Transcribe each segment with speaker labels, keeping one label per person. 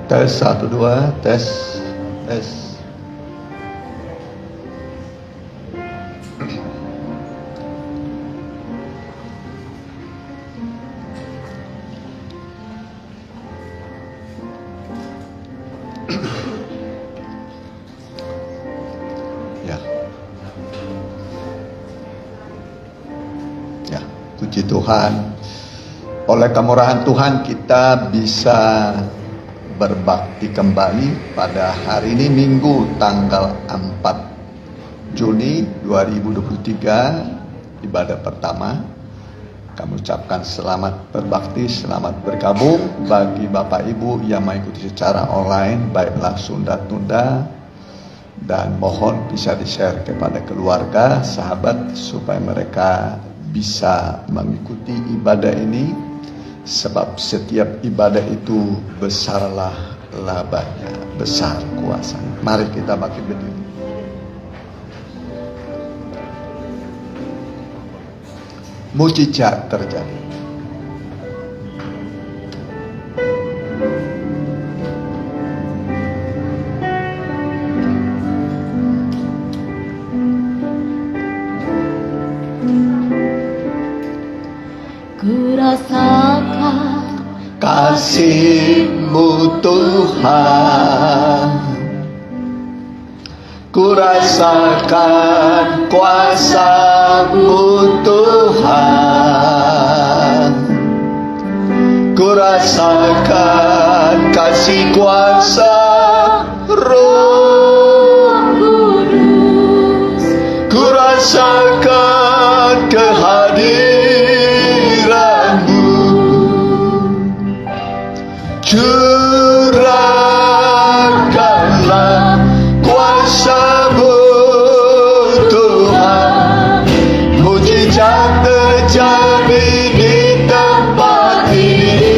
Speaker 1: Tes 1 2 tes tes. Ya. Ya, puji Tuhan. Oleh kemurahan Tuhan kita bisa berbakti kembali pada hari ini Minggu tanggal 4 Juni 2023, ibadah pertama. Kami ucapkan selamat berbakti, selamat bergabung bagi Bapak Ibu yang mengikuti secara online, baik langsung dan tunda. Dan mohon bisa di-share kepada keluarga, sahabat, supaya mereka bisa mengikuti ibadah ini. Sebab setiap ibadah itu besarlah labanya, besar kuasanya. Mari kita bangkit berdiri. Mujizat terjadi.
Speaker 2: Kurasakan
Speaker 1: kasih-Mu Tuhan, kurasakan kuasa-Mu Tuhan, kurasakan kasih kuasa Roh
Speaker 2: Kudus,
Speaker 1: kurasakan kehadiran-Mu. Curahkanlah kuasa-Mu Tuhan, mujizat terjadi di tempat ini.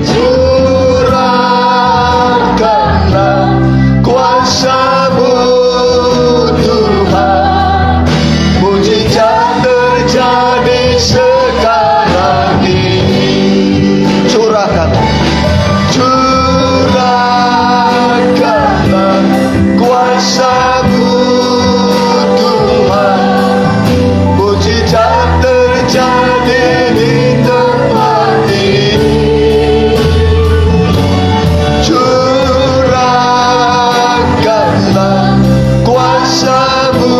Speaker 1: Curahkanlah kuasa-Mu Tuhan, mujizat terjadi sekarang ini. Curahkanlah kuasa-Mu Tuhan, mujizat terjadi di tempat ini. Curahkanlah kuasa-Mu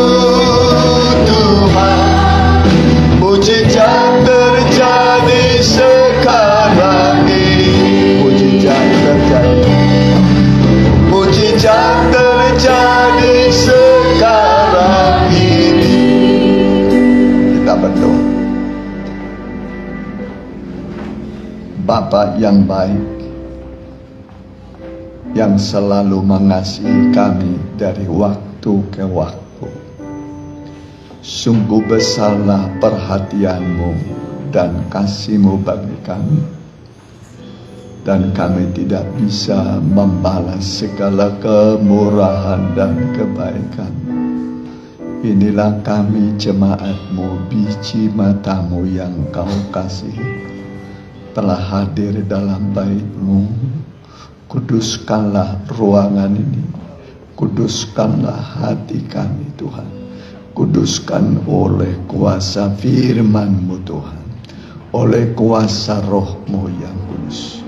Speaker 1: Tuhan, mujizat terjadi sekarang ini. Mujizat terjadi, mujizat terjadi sekarang ini. Kita berdoa. Bapa yang baik, yang selalu mengasihi kami dari waktu ke waktu, sungguh besarlah perhatian-Mu dan kasih-Mu bagi kami, dan kami tidak bisa membalas segala kemurahan dan kebaikan. Inilah kami jemaat-Mu, biji mata-Mu yang Kau kasihi, telah hadir dalam bait-Mu. Kuduskanlah ruangan ini, kuduskanlah hati kami Tuhan, kuduskan oleh kuasa firman-Mu Tuhan, oleh kuasa Roh-Mu yang kudus.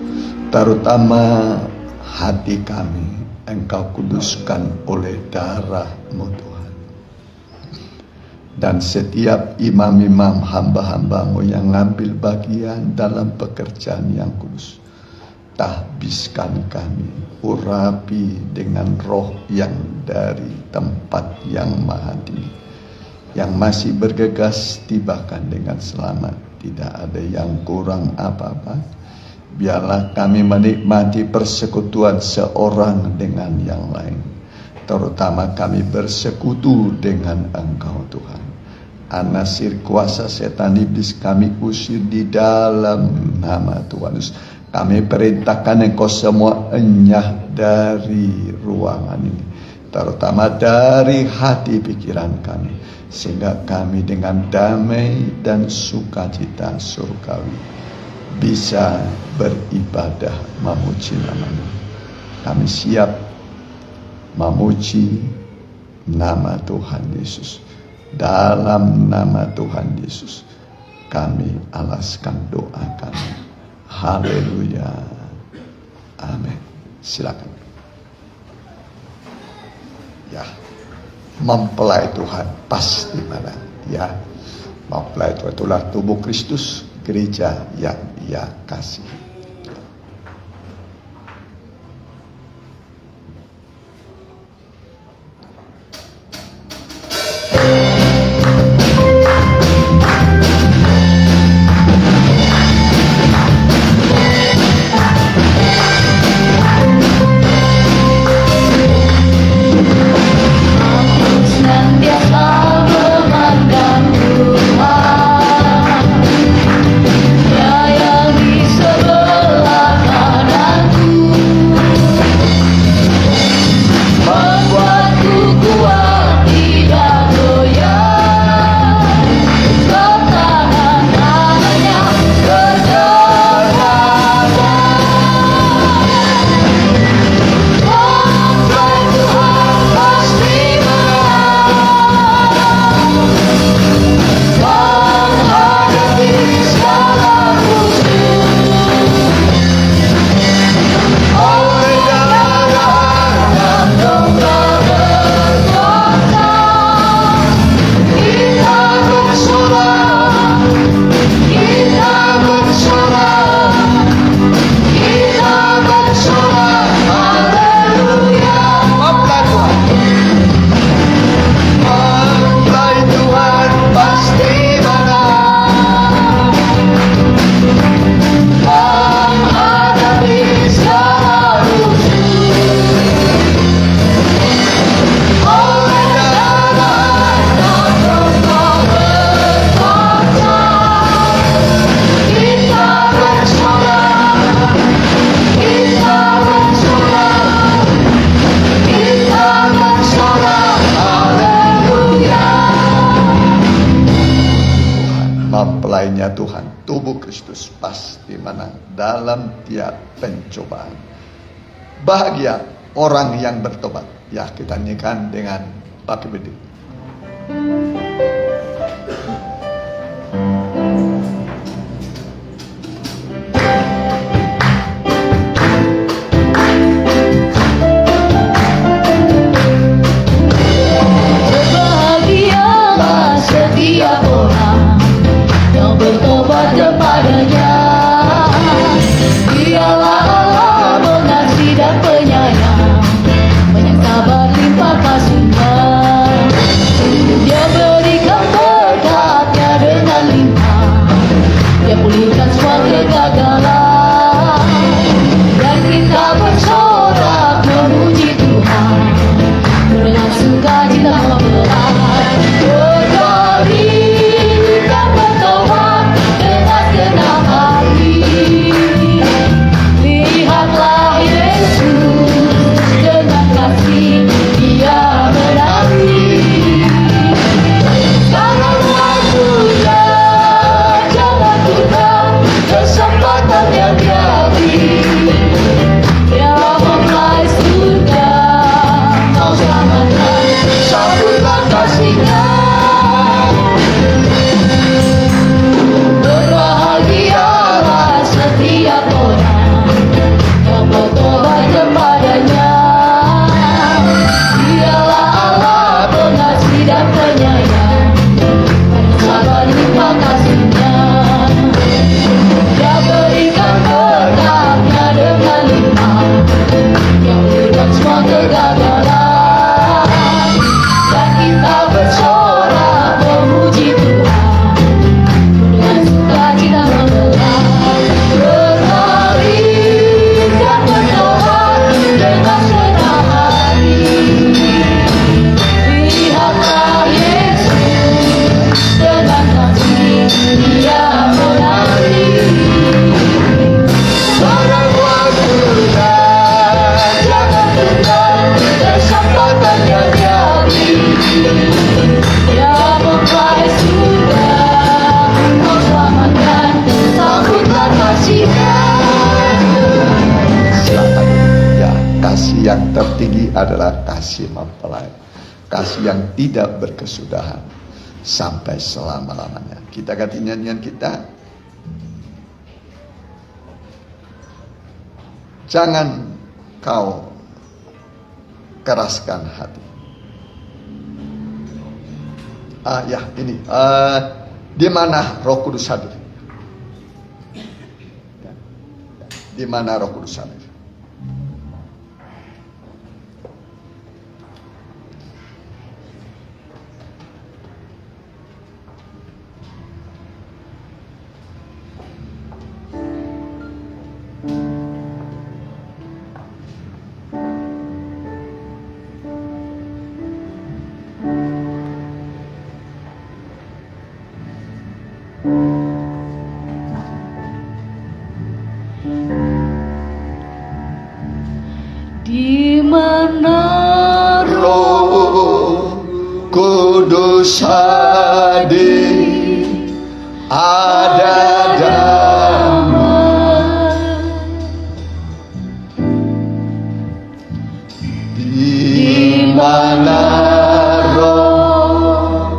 Speaker 1: Terutama hati kami Engkau kuduskan oleh darah-Mu Tuhan. Dan setiap imam-imam hamba-hamba-Mu yang ngambil bagian dalam pekerjaan yang kudus, tahbiskan kami, urapi dengan roh yang dari tempat yang maha tinggi. Yang masih bergegas tibakan dengan selamat, tidak ada yang kurang apa-apa. Biarlah kami menikmati persekutuan seorang dengan yang lain, terutama kami bersekutu dengan Engkau Tuhan. Anasir kuasa setan iblis kami usir di dalam nama Tuhan Yesus. Kami perintahkan Engkau semua enyah dari ruangan ini, terutama dari hati pikiran kami, sehingga kami dengan damai dan sukacita surgawi bisa beribadah memuji nama-Mu. Kami siap memuji nama Tuhan Yesus. Dalam nama Tuhan Yesus kami alaskan doa kami. Haleluya. Amin. Silakan. Ya, mempelai Tuhan pasti menang. Ya, mempelai Tuhan itulah tubuh Kristus, gereja yang Ia kasihi. Mempelainya Tuhan, tubuh Kristus pasti menang dalam tiap pencobaan. Bahagia orang yang bertobat. Ya, kita nyanyikan dengan pakai bedil.
Speaker 2: Berbahagialah setiap orang yang bertobat kepadanya. Dialah Allah mengasihi dan penyayang, banyak sabar limpah kasih-Nya. Dia berikan berkat-Nya dengan limpah, Dia pulihkan semua kegagalan, dan kita bersorak memuji Tuhan dengan sukacita mempelai. Berkali kita bertobat dengan senang hati. Lihatlah Yesus dengan kasih Dia menanti. Sekarang waktunya, jangan tunda kesempatan yang jadi. Dia mempelai surga, mau selamatkan, sambutlah kasih-Nya. Berbahagialah setiap orang yang bertobat kepadanya. Dialah Allah pengasih dan penyayang, banyak sabar limpah kasih-Nya. Dia berikan berkat-Nya dengan limpah, yang berikan semua kegagalan, dan kita bersorak memuji Tuhan dengan sukacita mempelai. Berkali dan bertobat dengan senang hati. Lihatlah Yesus dengan kasih Dia menanti. Sekarang waktunya, jangan tunda
Speaker 1: Tapi yang tertinggi adalah kasih mempelai, kasih yang tidak berkesudahan sampai selama-lamanya. Kita ganti nyanyian kita. Jangan kau keraskan hati. Ini di mana Roh Kudus hadir? Di mana Roh Kudus hadir?
Speaker 2: Di mana
Speaker 1: Roh Kudus hadir, ada damai. Di mana Roh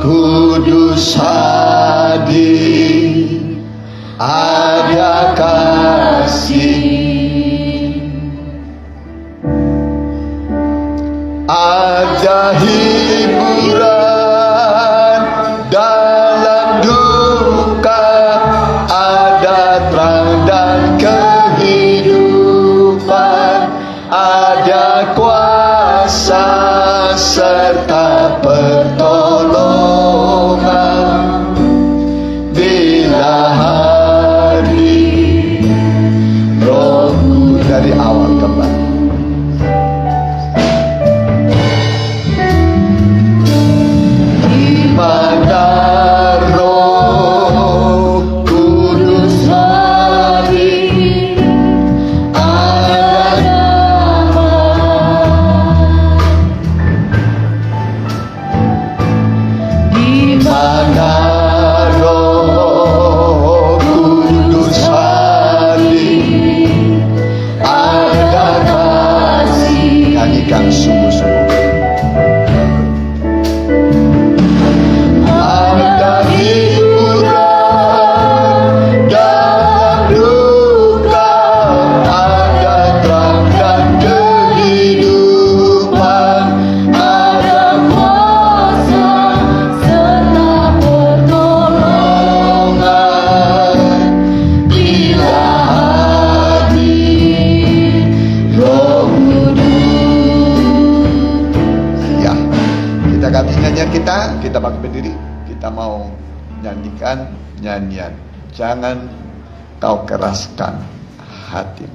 Speaker 1: Kudus hadir, ada kasih. Ada hiburan dalam duka, ada terang dan kehidupan, ada kuasa serta pertolongan bila hadir Roh dari awal kembali. Mana Roh Kudus hadir, ada damai. Di mana Roh Kudus hadir, ada kasih. Nyanyikan sungguh-sungguh. Kita bangkit berdiri, kita mau nyanyikan nyanyian Jangan Kau Keraskan Hatimu.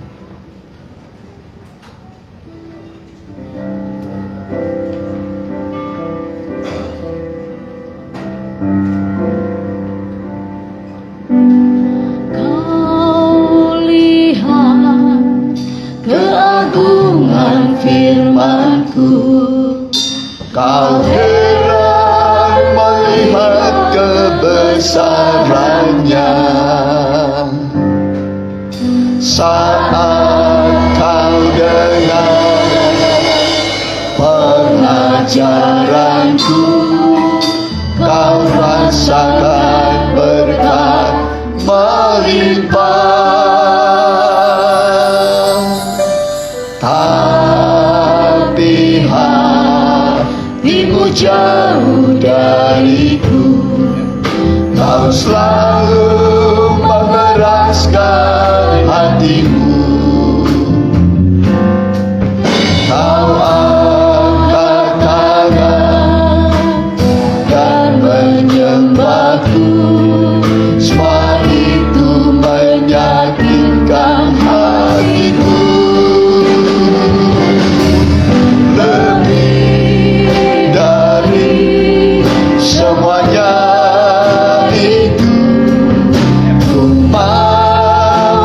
Speaker 2: Kau lihat keagungan firman-Ku,
Speaker 1: Kau heran melihat kebesarannya. Saat kau dengar pengajaranku, kau rasakan berkat melimpah. Tapi hatimu jauh dariku, kau selalu mengeraskan hatimu. Kau angkat tangan dan menyembahku, semua itu menyakitkan hatiku. Lebih dari semuanya itu, ku mau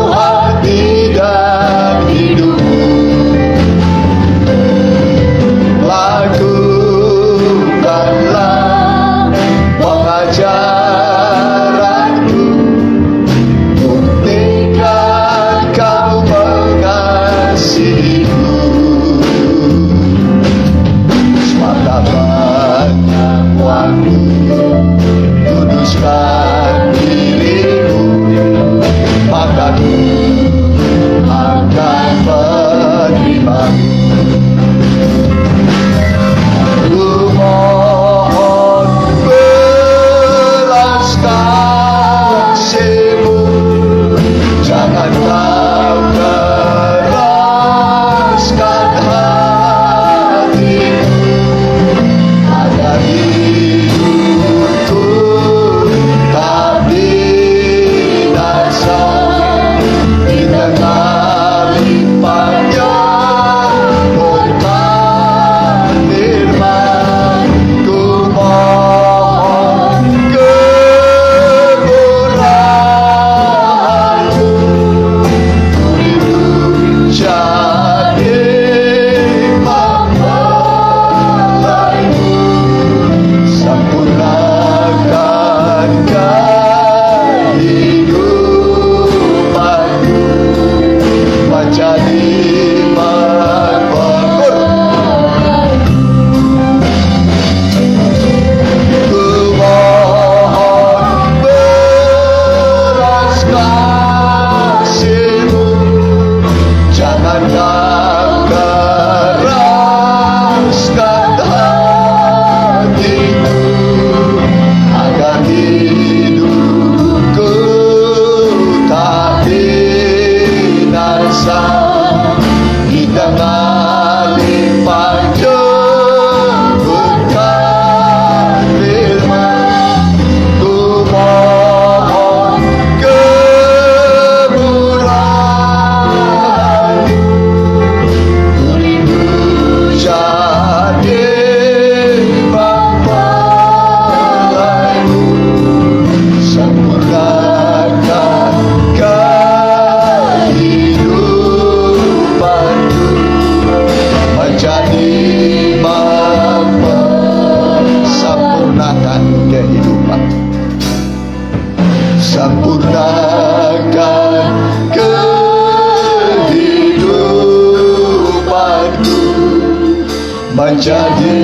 Speaker 1: menjadi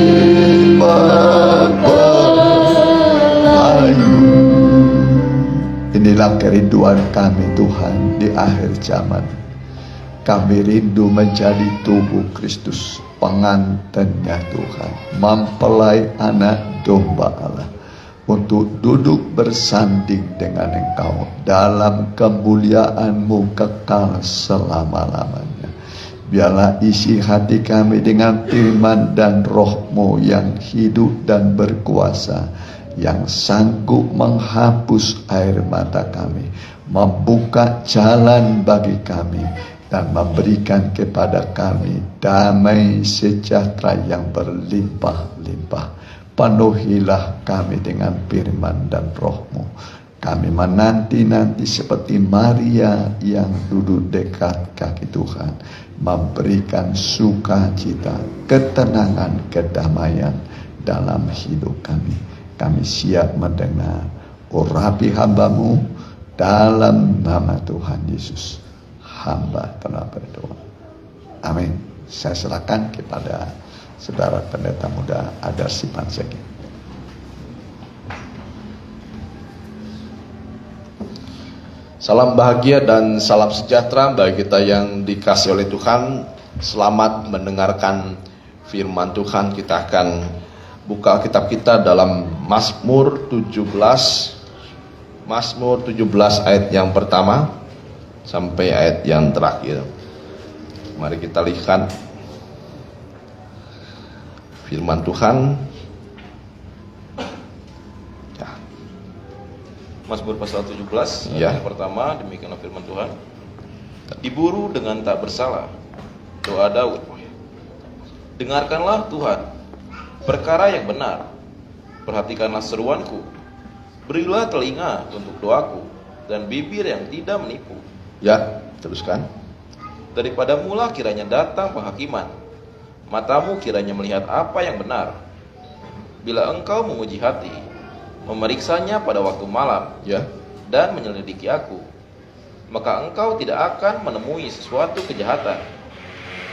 Speaker 1: pembelayu. Inilah kerinduan kami Tuhan di akhir zaman. Kami rindu menjadi tubuh Kristus, pengantinnya Tuhan, mempelai anak domba Allah, untuk duduk bersanding dengan Engkau dalam kemuliaan-Mu kekal selama-lamanya. Biarlah isi hati kami dengan firman dan Roh-Mu yang hidup dan berkuasa, yang sanggup menghapus air mata kami, membuka jalan bagi kami, dan memberikan kepada kami damai sejahtera yang berlimpah-limpah. Penuhilah kami dengan firman dan Roh-Mu. Kami menanti-nanti seperti Maria yang duduk dekat kaki Tuhan, memberikan sukacita, ketenangan, kedamaian dalam hidup kami. Kami siap mendengar urapi hamba-Mu dalam nama Tuhan Yesus. Hamba telah berdoa. Amin. Saya serahkan kepada Saudara Pendeta Muda Adar Sipanseki.
Speaker 3: Salam bahagia dan salam sejahtera bagi kita yang dikasihi oleh Tuhan. Selamat mendengarkan firman Tuhan. Kita akan buka kitab kita dalam Mazmur 17. Mazmur 17 ayat yang pertama sampai ayat yang terakhir. Mari kita lihat firman Tuhan. Ya.
Speaker 4: Mazmur pasal 17
Speaker 3: Ya.
Speaker 4: ayat yang pertama, demikianlah firman Tuhan. Diburu dengan tak bersalah, doa Daud. Dengarkanlah Tuhan perkara yang benar, perhatikanlah seruanku, berilah telinga untuk doaku, dan bibir yang tidak menipu.
Speaker 3: Ya, teruskan.
Speaker 4: Daripada mula kiranya datang penghakiman, matamu kiranya melihat apa yang benar. Bila engkau menguji hati, memeriksanya pada waktu malam,
Speaker 3: Ya.
Speaker 4: dan menyelidiki aku, maka engkau tidak akan menemui sesuatu kejahatan.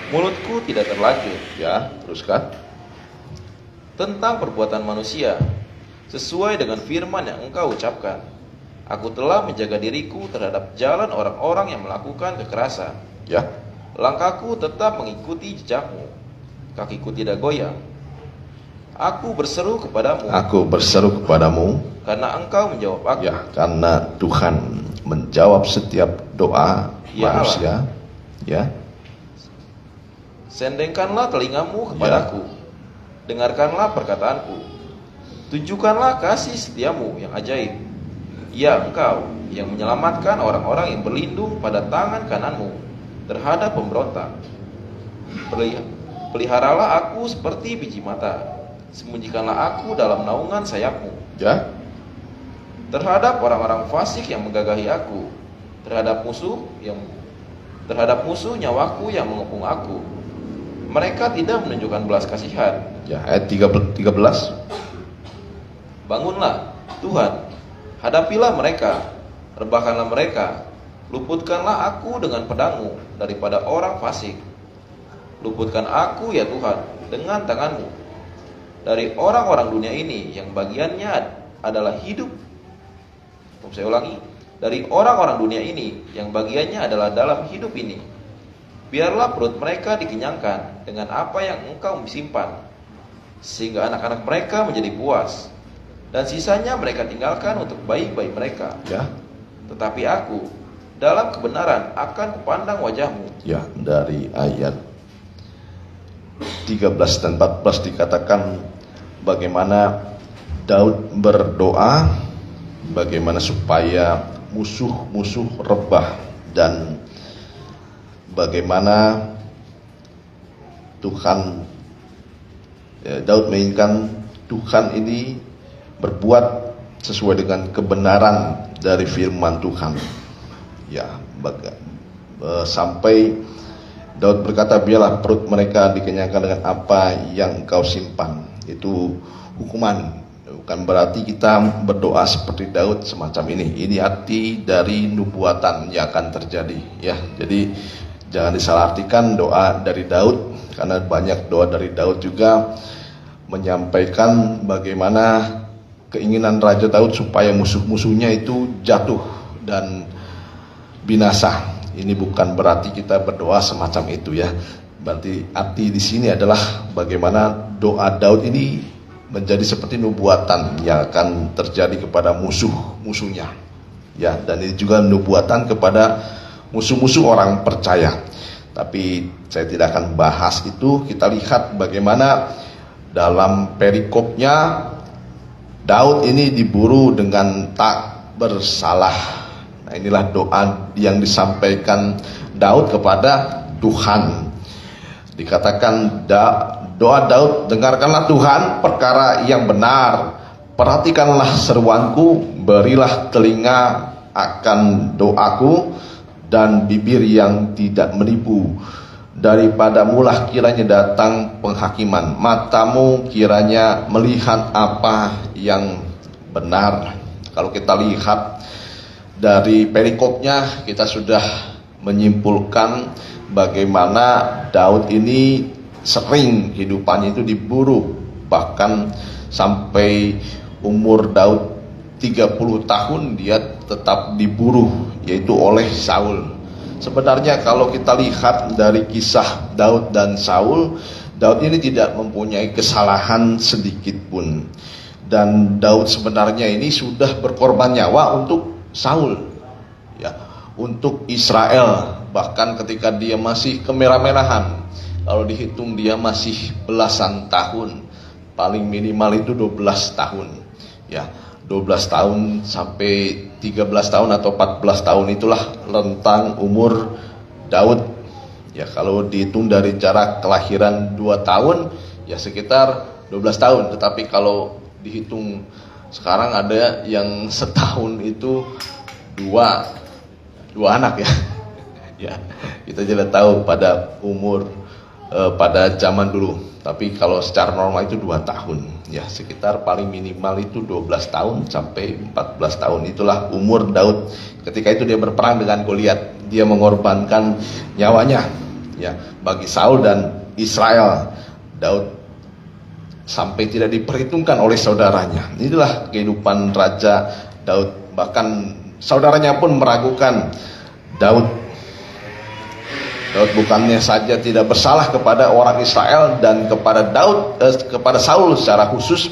Speaker 4: Mulutku tidak terlanjur
Speaker 3: Ya, teruskan.
Speaker 4: tentang perbuatan manusia, sesuai dengan firman yang engkau ucapkan. Aku telah menjaga diriku terhadap jalan orang-orang yang melakukan kekerasan.
Speaker 3: Ya.
Speaker 4: Langkahku tetap mengikuti jejakmu, kakiku tidak goyang. Aku berseru kepadamu,
Speaker 3: Aku berseru kepadamu.
Speaker 4: karena engkau menjawab aku.
Speaker 3: Ya, karena Tuhan menjawab setiap doa
Speaker 4: Ya
Speaker 3: manusia. Ya.
Speaker 4: Sendengkanlah telingamu kepadaku, dengarkanlah perkataanku. Tunjukkanlah kasih setiamu yang ajaib. Ya, engkau yang menyelamatkan orang-orang yang berlindung pada tangan kananmu terhadap pemberontak. Peliharalah aku seperti biji mata, sembunyikanlah aku dalam naungan sayapmu.
Speaker 3: Ya.
Speaker 4: Terhadap orang-orang fasik yang menggagahi aku, terhadap musuh nyawaku yang mengepung aku. Mereka tidak menunjukkan belas kasihan.
Speaker 3: Ya, ayat 13.
Speaker 4: Bangunlah, Tuhan, hadapilah mereka, rebahkanlah mereka, luputkanlah aku dengan pedangmu daripada orang fasik. Luputkan aku ya Tuhan dengan tanganmu dari orang-orang dunia ini yang bagiannya adalah hidup. Saya ulangi, dari orang-orang dunia ini yang bagiannya adalah dalam hidup ini. Biarlah perut mereka dikenyangkan dengan apa yang engkau simpan, sehingga anak-anak mereka menjadi puas, dan sisanya mereka tinggalkan untuk bayi-bayi mereka.
Speaker 3: Ya.
Speaker 4: Tetapi aku dalam kebenaran akan kupandang wajahmu.
Speaker 3: Ya, dari ayat 13 dan 14 dikatakan bagaimana Daud berdoa, bagaimana supaya musuh-musuh rebah, dan bagaimana Tuhan, Daud menginginkan Tuhan ini berbuat sesuai dengan kebenaran dari firman Tuhan. Ya, sampai Daud berkata, biarlah perut mereka dikenyangkan dengan apa yang engkau simpan. Itu hukuman. Bukan berarti kita berdoa seperti Daud semacam ini. Ini arti dari nubuatan yang akan terjadi. Ya, jadi Jangan disalahartikan doa dari Daud, karena banyak doa dari Daud juga menyampaikan bagaimana keinginan Raja Daud supaya musuh-musuhnya itu jatuh dan binasa. Ini bukan berarti kita berdoa semacam itu ya. Berarti arti di sini adalah bagaimana doa Daud ini menjadi seperti nubuatan yang akan terjadi kepada musuh-musuhnya. Ya, dan ini juga nubuatan kepada musuh-musuh orang percaya. Tapi saya tidak akan bahas itu. Kita lihat bagaimana dalam perikopnya Daud ini diburu dengan tak bersalah. Nah, inilah doa yang disampaikan Daud kepada Tuhan. Dikatakan doa Daud, dengarkanlah Tuhan perkara yang benar, perhatikanlah seruanku, berilah telinga akan doaku, dan bibir yang tidak menipu. Daripadamulah kiranya datang penghakiman, matamu kiranya melihat apa yang benar. Kalau kita lihat dari perikopnya, kita sudah menyimpulkan bagaimana Daud ini sering hidupannya itu diburu. Bahkan sampai umur Daud 30 tahun dia tetap diburu, yaitu oleh Saul. Sebenarnya kalau kita lihat dari kisah Daud dan Saul, Daud ini tidak mempunyai kesalahan sedikit pun. Dan Daud sebenarnya ini sudah berkorban nyawa untuk Saul, ya, untuk Israel. Bahkan ketika dia masih kemerah-merahan, kalau dihitung dia masih belasan tahun, paling minimal itu 12 tahun, ya, 12 tahun sampai 13 tahun atau 14 tahun itulah rentang umur Daud. Ya, kalau dihitung dari jarak kelahiran 2 tahun, ya sekitar 12 tahun. Tetapi kalau dihitung sekarang ada yang setahun itu dua anak ya. Ya, kita tidak tahu pada umur pada zaman dulu. Tapi kalau secara normal itu 2 tahun. Ya, sekitar paling minimal itu 12 tahun sampai 14 tahun. Itulah umur Daud. Ketika itu dia berperang dengan Goliat. Dia mengorbankan nyawanya, ya, bagi Saul dan Israel. Daud sampai tidak diperhitungkan oleh saudaranya. Inilah kehidupan Raja Daud. Bahkan saudaranya pun meragukan Daud. Daud bukannya saja tidak bersalah kepada orang Israel dan kepada kepada Saul secara khusus,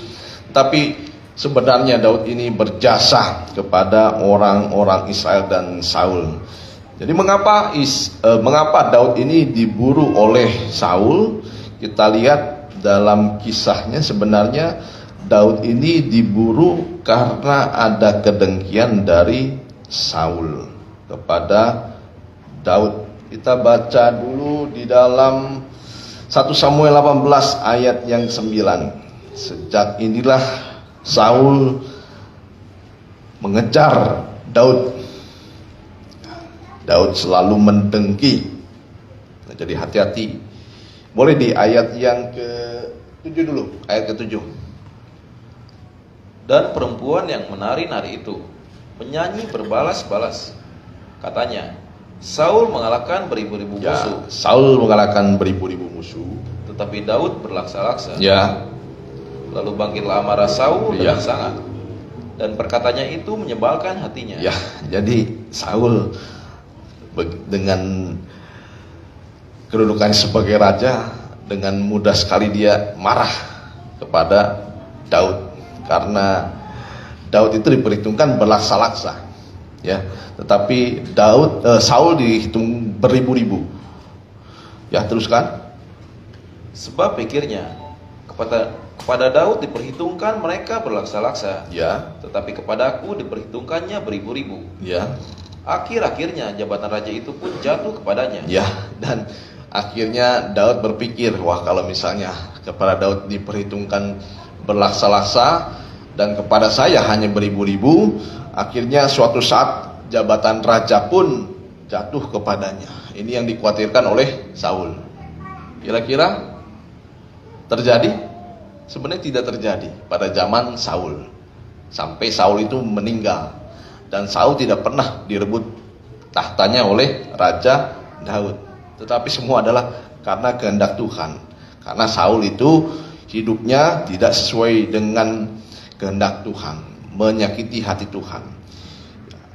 Speaker 3: tapi sebenarnya Daud ini berjasa kepada orang-orang Israel dan Saul. Jadi mengapa Daud ini diburu oleh Saul? Kita lihat dalam kisahnya, sebenarnya Daud ini diburu karena ada kedengkian dari Saul kepada Daud. Kita baca dulu di dalam 1 Samuel 18 ayat yang 9. Sejak inilah Saul mengejar Daud. Daud selalu mendengki. Nah, jadi hati-hati. Boleh di ayat yang ke-7 dulu, ayat ke-7.
Speaker 4: Dan perempuan yang menari-nari itu menyanyi berbalas-balas. Katanya, Saul mengalahkan beribu-ribu musuh.
Speaker 3: Saul mengalahkan beribu-ribu musuh.
Speaker 4: Tetapi Daud berlaksa-laksa.
Speaker 3: Ya.
Speaker 4: Lalu bangkitlah amarah Saul dengan sangat. Dan perkataannya itu menyebalkan hatinya.
Speaker 3: Ya, jadi Saul dengan kedudukannya sebagai raja, dengan mudah sekali dia marah kepada Daud. Karena Daud itu diperhitungkan berlaksa-laksa. Ya, tetapi Saul dihitung beribu-ribu. Ya, teruskan.
Speaker 4: Sebab pikirnya kepada Daud diperhitungkan mereka berlaksa-laksa.
Speaker 3: Ya.
Speaker 4: Tetapi kepadaku diperhitungkannya beribu-ribu.
Speaker 3: Ya.
Speaker 4: Akhir-akhirnya jabatan raja itu pun jatuh kepadanya.
Speaker 3: Ya, dan akhirnya Daud berpikir, wah, kalau misalnya kepada Daud diperhitungkan berlaksa-laksa dan kepada saya hanya beribu-ribu, akhirnya suatu saat jabatan raja pun jatuh kepadanya. Ini yang dikhawatirkan oleh Saul. Kira-kira terjadi? Sebenarnya tidak terjadi pada zaman Saul. Sampai Saul itu meninggal. Dan Saul tidak pernah direbut tahtanya oleh Raja Daud. tetapi semua adalah karena kehendak Tuhan. Karena Saul itu hidupnya tidak sesuai dengan kehendak Tuhan, menyakiti hati Tuhan.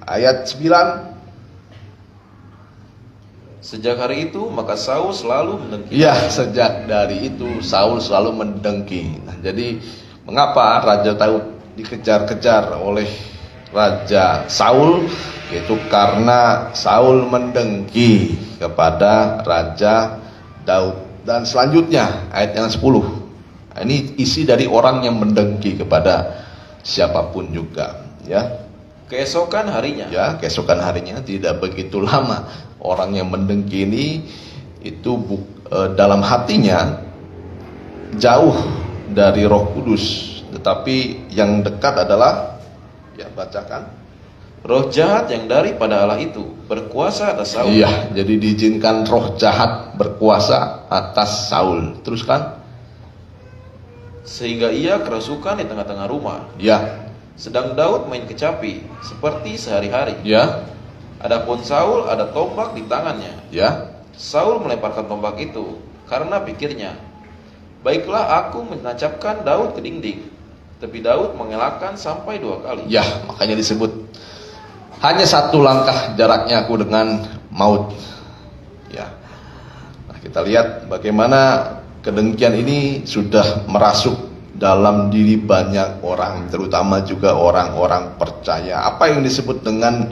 Speaker 3: Ayat 9.
Speaker 4: Sejak hari itu maka Saul selalu mendengki.
Speaker 3: Ya, sejak dari itu Saul selalu mendengki. Nah, jadi mengapa Raja Daud dikejar-kejar oleh Raja Saul? Itu karena Saul mendengki kepada Raja Daud. Dan selanjutnya ayat yang 10. Ini isi dari orang yang mendengki kepada siapapun juga, ya.
Speaker 4: Keesokan harinya.
Speaker 3: Ya, keesokan harinya tidak begitu lama. Orang yang mendengki ini itu dalam hatinya jauh dari Roh Kudus, tetapi yang dekat adalah, ya bacakan,
Speaker 4: Roh jahat yang daripada Allah itu berkuasa atas Saul.
Speaker 3: iya, jadi diizinkan roh jahat berkuasa atas Saul. Teruskan.
Speaker 4: Sehingga ia kerasukan di tengah-tengah rumah.
Speaker 3: Ya,
Speaker 4: Sedang Daud main kecapi seperti sehari-hari.
Speaker 3: ya,
Speaker 4: Adapun Saul ada tombak di tangannya.
Speaker 3: ya,
Speaker 4: Saul melemparkan tombak itu karena pikirnya, baiklah aku menancapkan Daud ke dinding. Tapi Daud mengelakkan sampai 2 kali.
Speaker 3: ya, makanya disebut hanya 1 langkah jaraknya aku dengan maut. Ya, nah, kita lihat bagaimana kedengkian ini sudah merasuk dalam diri banyak orang, terutama juga orang-orang percaya. Apa yang disebut dengan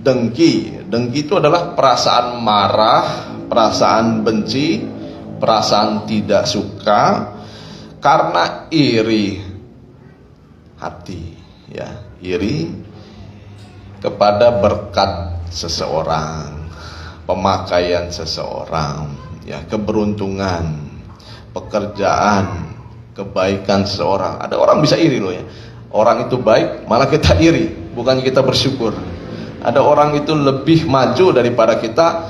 Speaker 3: dengki? Dengki itu adalah perasaan marah, perasaan benci, perasaan tidak suka karena iri hati, ya, iri kepada berkat seseorang, pemakaian seseorang, ya, keberuntungan, pekerjaan, kebaikan seseorang. Ada orang bisa iri loh, ya. Orang itu baik, malah kita iri, bukan kita bersyukur. Ada orang itu lebih maju daripada kita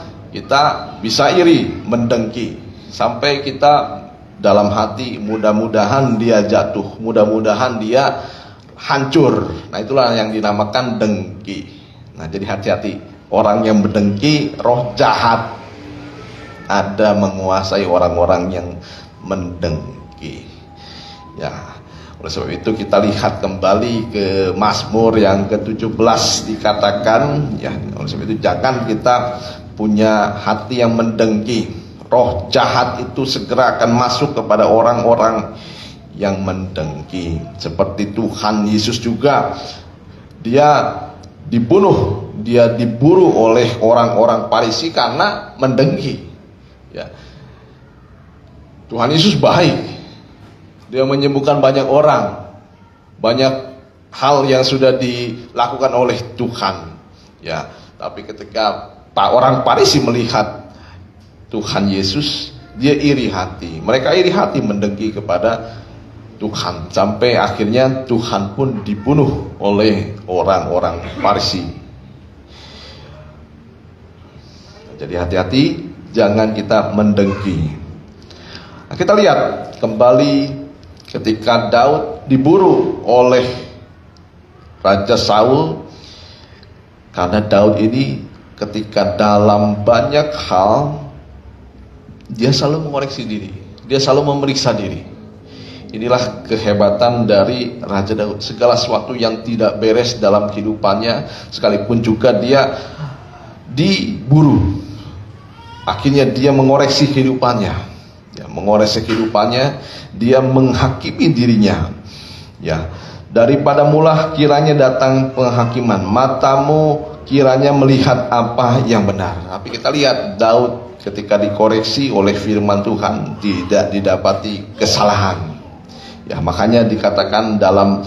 Speaker 3: bisa iri, mendengki, sampai kita dalam hati mudah-mudahan dia jatuh, mudah-mudahan dia hancur. Nah, itulah yang dinamakan dengki. Nah, jadi hati-hati, orang yang mendengki, roh jahat ada menguasai orang-orang yang mendengki. Ya, oleh sebab itu kita lihat kembali ke Mazmur yang ke-17, dikatakan, ya, oleh sebab itu jangan kita punya hati yang mendengki. Roh jahat itu segera akan masuk kepada orang-orang yang mendengki. Seperti Tuhan Yesus juga, dia diburu oleh orang-orang Farisi karena mendengki. Ya. Tuhan Yesus baik. Dia menyembuhkan banyak orang, banyak hal yang sudah dilakukan oleh Tuhan. Ya, tapi ketika orang Farisi melihat Tuhan Yesus, dia iri hati. Mereka iri hati mendengki kepada Tuhan, sampai akhirnya Tuhan pun dibunuh oleh orang-orang Farisi. Jadi hati-hati, jangan kita mendengki. Nah, kita lihat kembali ketika Daud diburu oleh Raja Saul, karena Daud ini ketika dalam banyak hal dia selalu mengoreksi diri, dia selalu memeriksa diri. Inilah kehebatan dari Raja Daud. Segala sesuatu yang tidak beres dalam kehidupannya, sekalipun juga dia diburu, akhirnya dia mengoreksi kehidupannya. Ya, mengoreksi kehidupannya, dia menghakimi dirinya. Ya, daripada mula kiranya datang penghakiman, matamu kiranya melihat apa yang benar. Tapi kita lihat Daud ketika dikoreksi oleh firman Tuhan tidak didapati kesalahan. Ya, makanya dikatakan dalam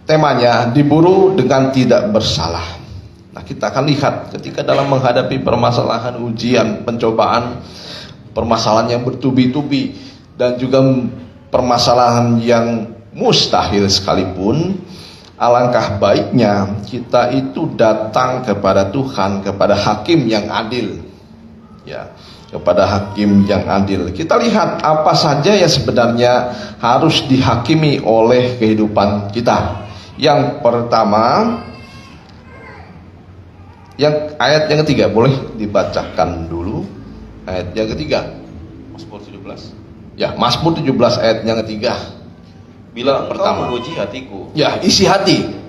Speaker 3: temanya diburu dengan tidak bersalah. Nah, kita akan lihat ketika dalam menghadapi permasalahan, ujian, pencobaan, permasalahan yang bertubi-tubi, dan juga permasalahan yang mustahil sekalipun, alangkah baiknya kita itu datang kepada Tuhan, kepada hakim yang adil. Ya, kepada hakim yang adil. Kita lihat apa saja yang sebenarnya harus dihakimi oleh kehidupan kita. Yang pertama, ayat yang ketiga, boleh dibacakan dulu. ayat yang ketiga.
Speaker 4: Mazmur 17.
Speaker 3: Ya, Mazmur 17 ayat yang ketiga.
Speaker 4: Bila engkau
Speaker 3: Pertama.
Speaker 4: menguji hatiku,
Speaker 3: Ya, isi hati.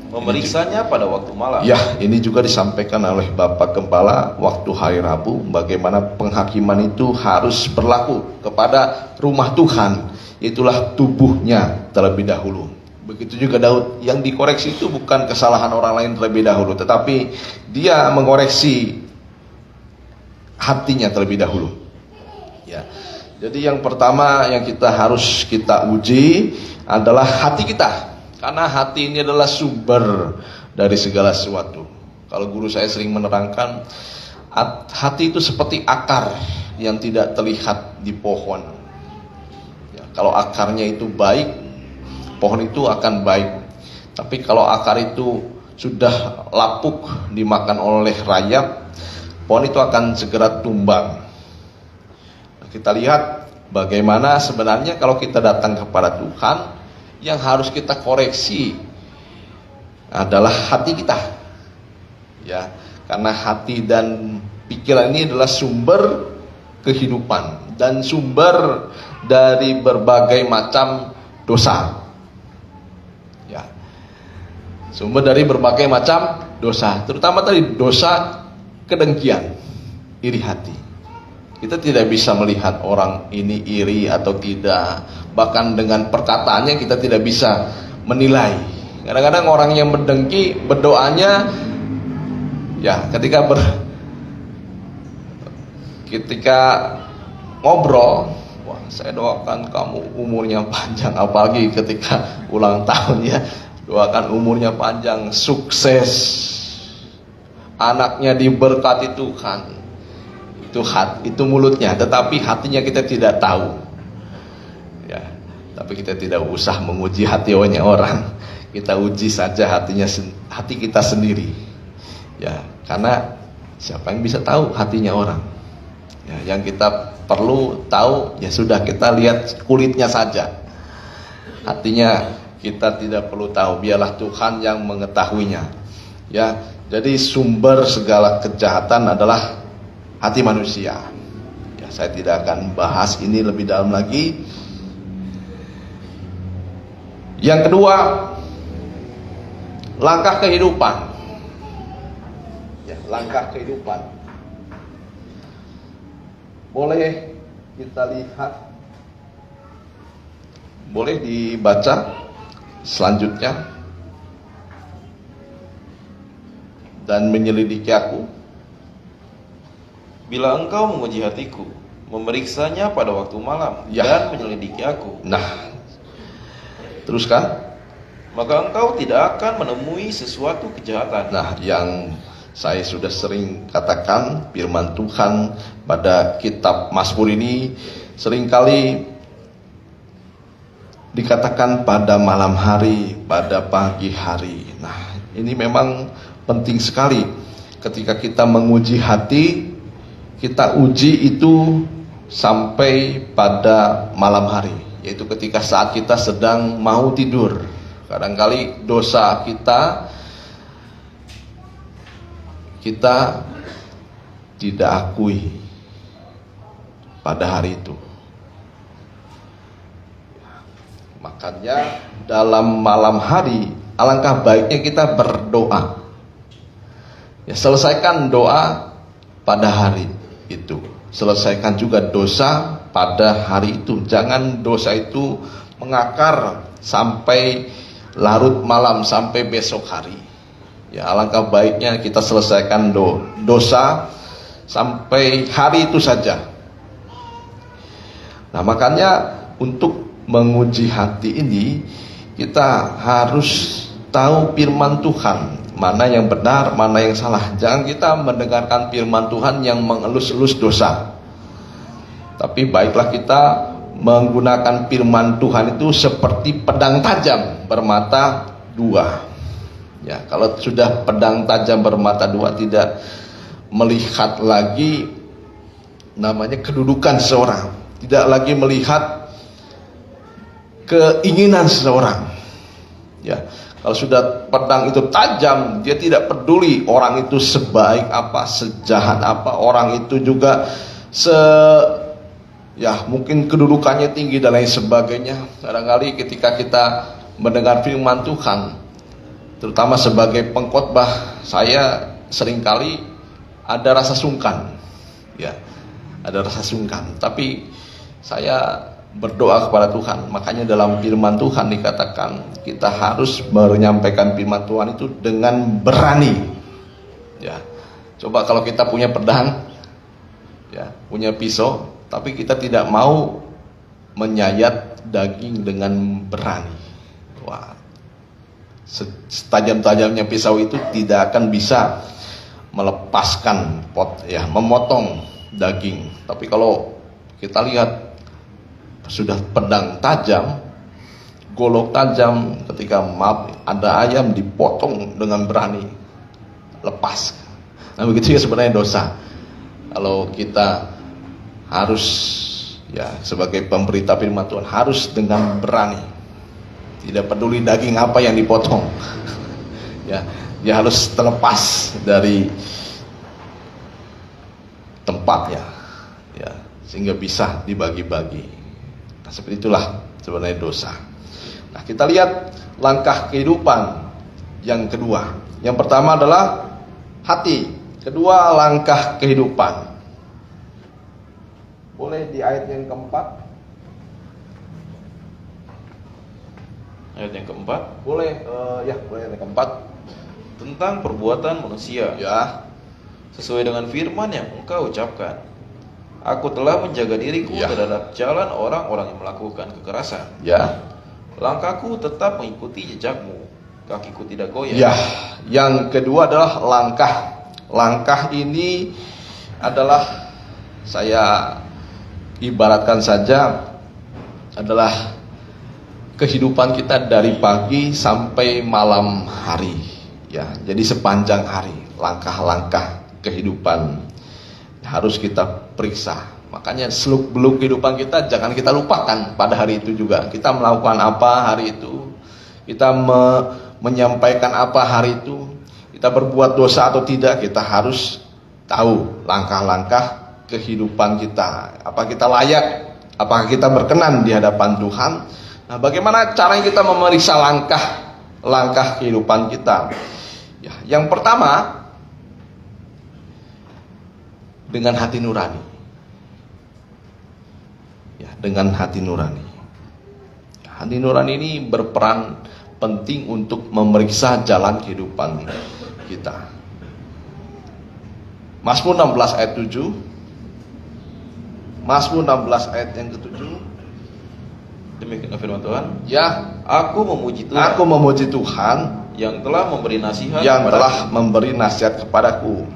Speaker 4: memeriksanya pada waktu malam.
Speaker 3: Ya, ini juga disampaikan oleh Bapak Gembala waktu hari Rabu, bagaimana penghakiman itu harus berlaku kepada rumah Tuhan, itulah tubuhnya terlebih dahulu. Begitu juga Daud, yang dikoreksi itu bukan kesalahan orang lain terlebih dahulu, tetapi dia mengoreksi hatinya terlebih dahulu. Ya. Jadi yang pertama yang harus kita uji adalah hati kita. Karena hati ini adalah sumber dari segala sesuatu. Kalau guru saya sering menerangkan, hati itu seperti akar yang tidak terlihat di pohon. Ya, kalau akarnya itu baik, pohon itu akan baik. Tapi kalau akar itu sudah lapuk dimakan oleh rayap, pohon itu akan segera tumbang. Nah, kita lihat bagaimana sebenarnya kalau kita datang kepada Tuhan, yang harus kita koreksi adalah hati kita. Ya, karena hati dan pikiran ini adalah sumber kehidupan dan sumber dari berbagai macam dosa. Ya. Sumber dari berbagai macam dosa, terutama tadi dosa kedengkian, iri hati. Kita tidak bisa melihat orang ini iri atau tidak. Bahkan dengan perkataannya kita tidak bisa menilai. Kadang-kadang orang yang mendengki berdoanya, ya ketika ngobrol, wah saya doakan kamu umurnya panjang, apalagi ketika ulang tahun ya, doakan umurnya panjang, sukses, anaknya diberkati Tuhan. Itu mulutnya, tetapi hatinya kita tidak tahu. Ya, tapi kita tidak usah menguji hati orang. Kita uji saja hati kita sendiri. Ya, karena siapa yang bisa tahu hatinya orang? Ya, yang kita perlu tahu ya sudah, kita lihat kulitnya saja. Hatinya kita tidak perlu tahu, biarlah Tuhan yang mengetahuinya. Ya, jadi sumber segala kejahatan adalah hati manusia. Ya, saya tidak akan bahas ini lebih dalam lagi. Yang kedua, langkah kehidupan. Ya, langkah kehidupan. Boleh kita lihat, boleh dibaca selanjutnya. Dan menyelidiki aku.
Speaker 4: Bila engkau menguji hatiku, memeriksanya pada waktu malam,
Speaker 3: Ya.
Speaker 4: dan menyelidiki aku,
Speaker 3: Nah, teruskan.
Speaker 4: maka engkau tidak akan menemui sesuatu kejahatan.
Speaker 3: Nah, yang saya sudah sering katakan, firman Tuhan pada kitab Mazmur ini seringkali dikatakan pada malam hari, pada pagi hari. Nah, ini memang penting sekali. Ketika kita menguji hati, kita uji itu sampai pada malam hari, yaitu ketika saat kita sedang mau tidur. Kadangkali dosa kita tidak akui pada hari itu. Makanya dalam malam hari alangkah baiknya kita berdoa. Ya, selesaikan doa pada hari itu. Selesaikan juga dosa pada hari itu. Jangan dosa itu mengakar sampai larut malam, sampai besok hari. Ya, alangkah baiknya kita selesaikan dosa sampai hari itu saja. Nah, makanya untuk menguji hati ini kita harus tahu firman Tuhan, mana yang benar, mana yang salah. Jangan kita mendengarkan firman Tuhan yang mengelus-elus dosa. Tapi baiklah kita menggunakan firman Tuhan itu seperti pedang tajam bermata dua. Ya, kalau sudah pedang tajam bermata dua, tidak melihat lagi namanya kedudukan seseorang, tidak lagi melihat keinginan seseorang. Ya, Kalau sudah pedang itu tajam, dia tidak peduli orang itu sebaik apa, sejahat apa, orang itu juga mungkin kedudukannya tinggi dan lain sebagainya. Kadang-kali ketika kita mendengar firman Tuhan, terutama sebagai pengkhotbah, saya seringkali ada rasa sungkan, ya, ada rasa sungkan. Tapi saya berdoa kepada Tuhan. Makanya dalam firman Tuhan dikatakan kita harus menyampaikan firman Tuhan itu dengan berani. Ya, coba kalau kita punya pedang, ya, punya pisau, tapi kita tidak mau menyayat daging dengan berani. Wah, setajam-tajamnya pisau itu tidak akan bisa melepaskan memotong daging. Tapi kalau kita lihat sudah pedang tajam, golok tajam, ketika ada ayam dipotong dengan berani, lepas. Nah begitu ya sebenarnya dosa. Kalau kita harus, ya, sebagai pemberita firman Tuhan harus dengan berani, tidak peduli daging apa yang dipotong. Ya, dia harus terlepas dari tempatnya, ya, sehingga bisa dibagi-bagi. Nah, seperti itulah sebenarnya dosa. Nah, kita lihat langkah kehidupan yang kedua. Yang pertama adalah hati. Kedua, langkah kehidupan. Boleh di ayat yang keempat?
Speaker 4: Ayat yang keempat,
Speaker 3: Boleh, boleh ayat yang keempat.
Speaker 4: tentang perbuatan manusia,
Speaker 3: Ya,
Speaker 4: sesuai dengan firman yang engkau ucapkan. Aku telah menjaga diriku
Speaker 3: Ya.
Speaker 4: terhadap jalan orang-orang yang melakukan kekerasan.
Speaker 3: ya,
Speaker 4: Langkahku tetap mengikuti jejakmu, kakiku tidak goyah.
Speaker 3: ya. Yang kedua adalah langkah. Langkah ini adalah, saya ibaratkan saja, adalah kehidupan kita dari pagi sampai malam hari. Ya, jadi sepanjang hari langkah-langkah kehidupan harus kita periksa. Makanya seluk-beluk kehidupan kita jangan kita lupakan pada hari itu juga. Kita melakukan apa hari itu, kita menyampaikan apa hari itu, kita berbuat dosa atau tidak, kita harus tahu langkah-langkah kehidupan kita. Apa kita layak, apakah kita berkenan di hadapan Tuhan. Nah, bagaimana caranya kita memeriksa langkah kehidupan kita? Ya, yang pertama, dengan hati nurani. Ya, dengan hati nurani. Hati nurani ini berperan penting untuk memeriksa jalan kehidupan kita. Mazmur 16 ayat 7. Mazmur 16 ayat yang ke-7.
Speaker 4: Demikian firman Tuhan.
Speaker 3: Ya,
Speaker 4: Aku memuji Tuhan
Speaker 3: aku memuji Tuhan
Speaker 4: yang telah memberi nasihat
Speaker 3: yang
Speaker 4: kepadaku.
Speaker 3: telah memberi nasihat kepadaku.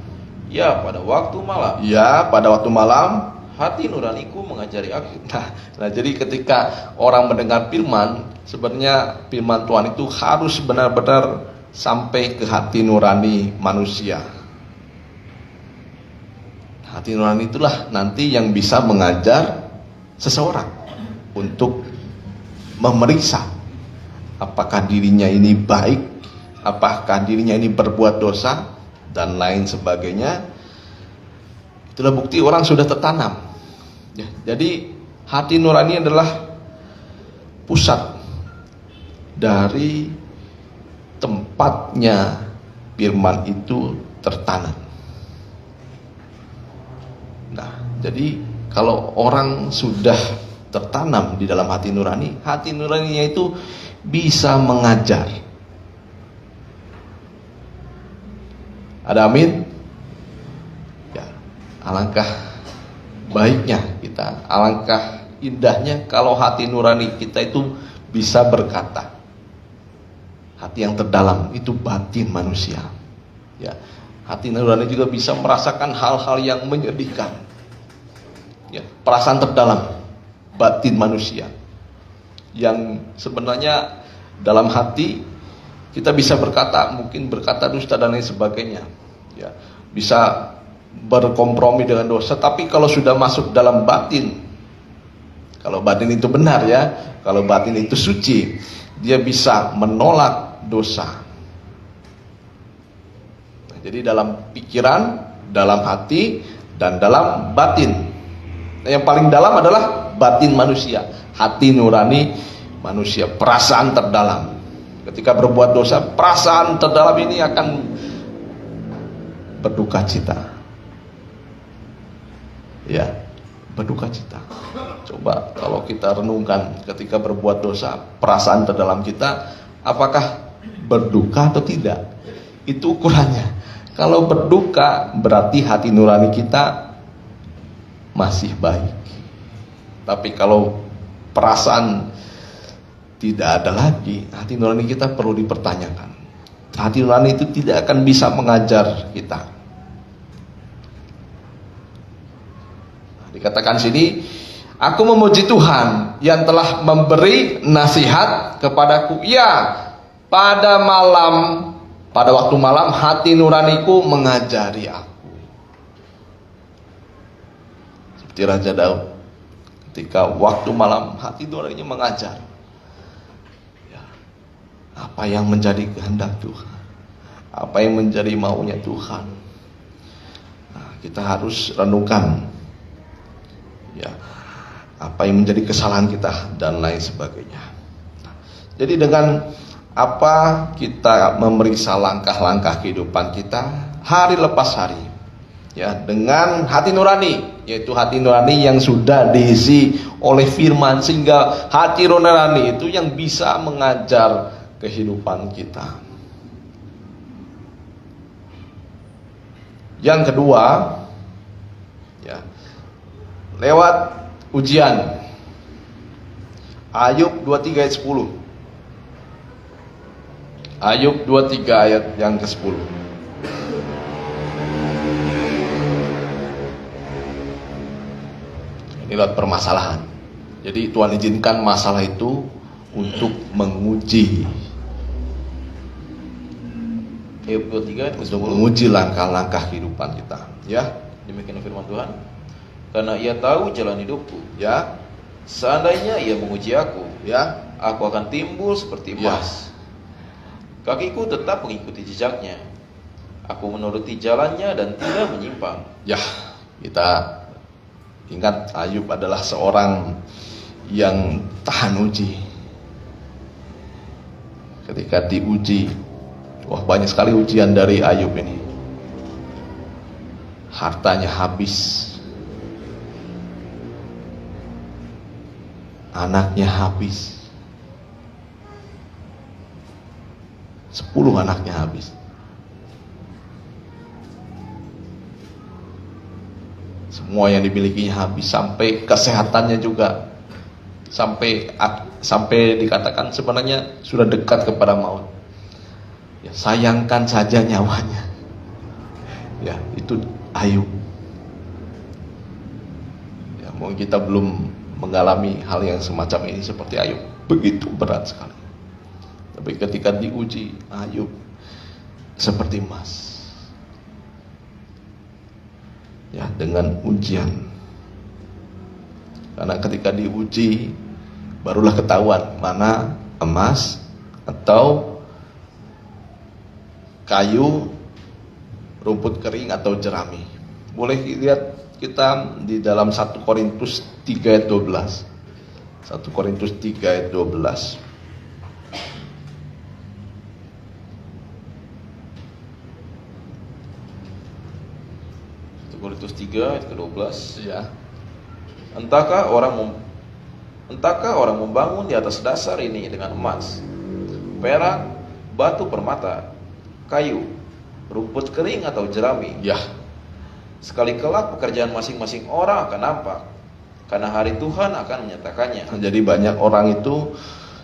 Speaker 4: Ya, pada waktu malam
Speaker 3: Ya, pada waktu malam.
Speaker 4: hati nuraniku mengajari aku.
Speaker 3: Nah, jadi ketika orang mendengar firman, sebenarnya firman Tuhan itu harus benar-benar sampai ke hati nurani manusia. Hati nurani itulah nanti yang bisa mengajar seseorang untuk memeriksa apakah dirinya ini baik, apakah dirinya ini berbuat dosa, dan lain sebagainya. Itulah bukti orang sudah tertanam. Ya, jadi hati nurani adalah pusat dari tempatnya firman itu tertanam. Nah, jadi kalau orang sudah tertanam di dalam hati nuraninya itu bisa mengajar. Ada amin? Ya, alangkah baiknya kita, alangkah indahnya kalau hati nurani kita itu bisa berkata. Hati yang terdalam itu batin manusia. Ya, hati nurani juga bisa merasakan hal-hal yang menyedihkan. Ya, perasaan terdalam batin manusia yang sebenarnya dalam hati kita bisa berkata, mungkin berkata dusta dan lain sebagainya. Ya, bisa berkompromi dengan dosa, tapi kalau sudah masuk dalam batin, kalau batin itu benar ya, kalau batin itu suci, dia bisa menolak dosa. Nah, jadi dalam pikiran, dalam hati, dan dalam batin. Nah, yang paling dalam adalah batin manusia, hati nurani manusia, perasaan terdalam. Ketika berbuat dosa, perasaan terdalam ini akan berduka cita. Ya, berduka cita. Coba kalau kita renungkan ketika berbuat dosa, perasaan terdalam kita apakah berduka atau tidak? Itu ukurannya. Kalau berduka berarti hati nurani kita masih baik. Tapi kalau perasaan tidak ada lagi, hati nurani kita perlu dipertanyakan. Hati nurani itu tidak akan bisa mengajar kita. Dikatakan sini, aku memuji Tuhan yang telah memberi nasihat kepadaku. Ya, pada waktu malam hati nuraniku mengajari aku. Seperti Raja Daud, ketika waktu malam hati nuraninya mengajar. Ya, apa yang menjadi kehendak Tuhan, apa yang menjadi maunya Tuhan. Nah, kita harus renungkan. Ya, apa yang menjadi kesalahan kita dan lain sebagainya. Jadi dengan apa kita memeriksa langkah-langkah kehidupan kita hari lepas hari, ya, dengan hati nurani, yaitu hati nurani yang sudah diisi oleh firman, sehingga hati nurani itu yang bisa mengajar kehidupan kita. Yang kedua, ya, lewat ujian. Ayub 23 ayat 10. Ayub 23 ayat yang ke-10. Ini lewat permasalahan. Jadi Tuhan izinkan masalah itu untuk menguji.
Speaker 4: Ayub 23 ayat
Speaker 3: Untuk
Speaker 4: ke-10.
Speaker 3: menguji langkah-langkah kehidupan kita. Ya,
Speaker 4: Demikian firman Tuhan. Karena ia tahu jalan hidupku,
Speaker 3: ya,
Speaker 4: seandainya ia menguji aku,
Speaker 3: ya,
Speaker 4: aku akan timbul seperti
Speaker 3: Ya.
Speaker 4: emas. Kakiku tetap mengikuti jejaknya. Aku menuruti jalannya dan tidak menyimpang.
Speaker 3: ya. Kita ingat Ayub adalah seorang yang tahan uji. Ketika diuji, wah, banyak sekali ujian dari Ayub ini. Hartanya habis, anaknya habis, 10 anaknya habis. Semua yang dimilikinya habis, sampai kesehatannya juga, sampai dikatakan sebenarnya sudah dekat kepada maut. Ya, sayangkan saja nyawanya. Ya, itu Ayub. Ya, mungkin kita belum mengalami hal yang semacam ini seperti Ayub, begitu berat sekali. Tapi ketika diuji, Ayub seperti emas. Ya, dengan ujian. Karena ketika diuji, barulah ketahuan mana emas atau kayu, rumput kering atau jerami. Boleh lihat kita di dalam 1 Korintus 3 ayat 12. 1 Korintus 3 ayat 12.
Speaker 4: 1 Korintus 3 ayat ke-12.
Speaker 3: Ya.
Speaker 4: Entahkah orang membangun di atas dasar ini dengan emas, perak, batu permata, kayu, rumput kering atau jerami?
Speaker 3: Ya.
Speaker 4: Sekali kelak pekerjaan masing-masing orang akan nampak, karena hari Tuhan akan menyatakannya.
Speaker 3: Jadi banyak orang itu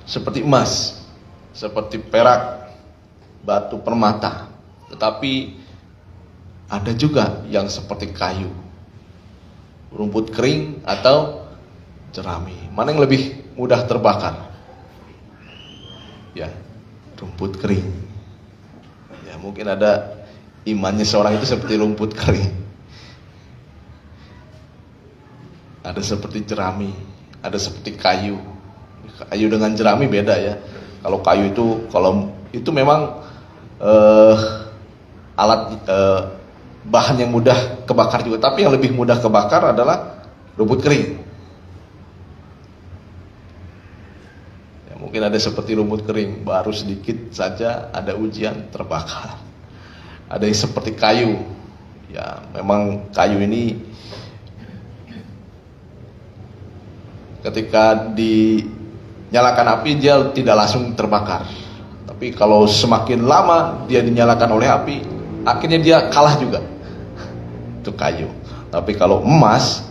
Speaker 3: seperti emas, seperti perak, batu permata. Tetapi ada juga yang seperti kayu, rumput kering atau jerami. Mana yang lebih mudah terbakar? Ya, rumput kering. Ya, mungkin ada imannya seorang itu seperti rumput kering. Ada seperti jerami, ada seperti kayu. Kayu dengan jerami beda ya. Kalau kayu itu kalau Itu memang alat bahan yang mudah kebakar juga, tapi yang lebih mudah kebakar adalah rumput kering. Ya, mungkin ada seperti rumput kering, baru sedikit saja ada ujian terbakar. Ada yang seperti kayu. Ya, memang kayu ini ketika dinyalakan api dia tidak langsung terbakar. Tapi kalau semakin lama dia dinyalakan oleh api, akhirnya dia kalah juga. Itu kayu. Tapi kalau emas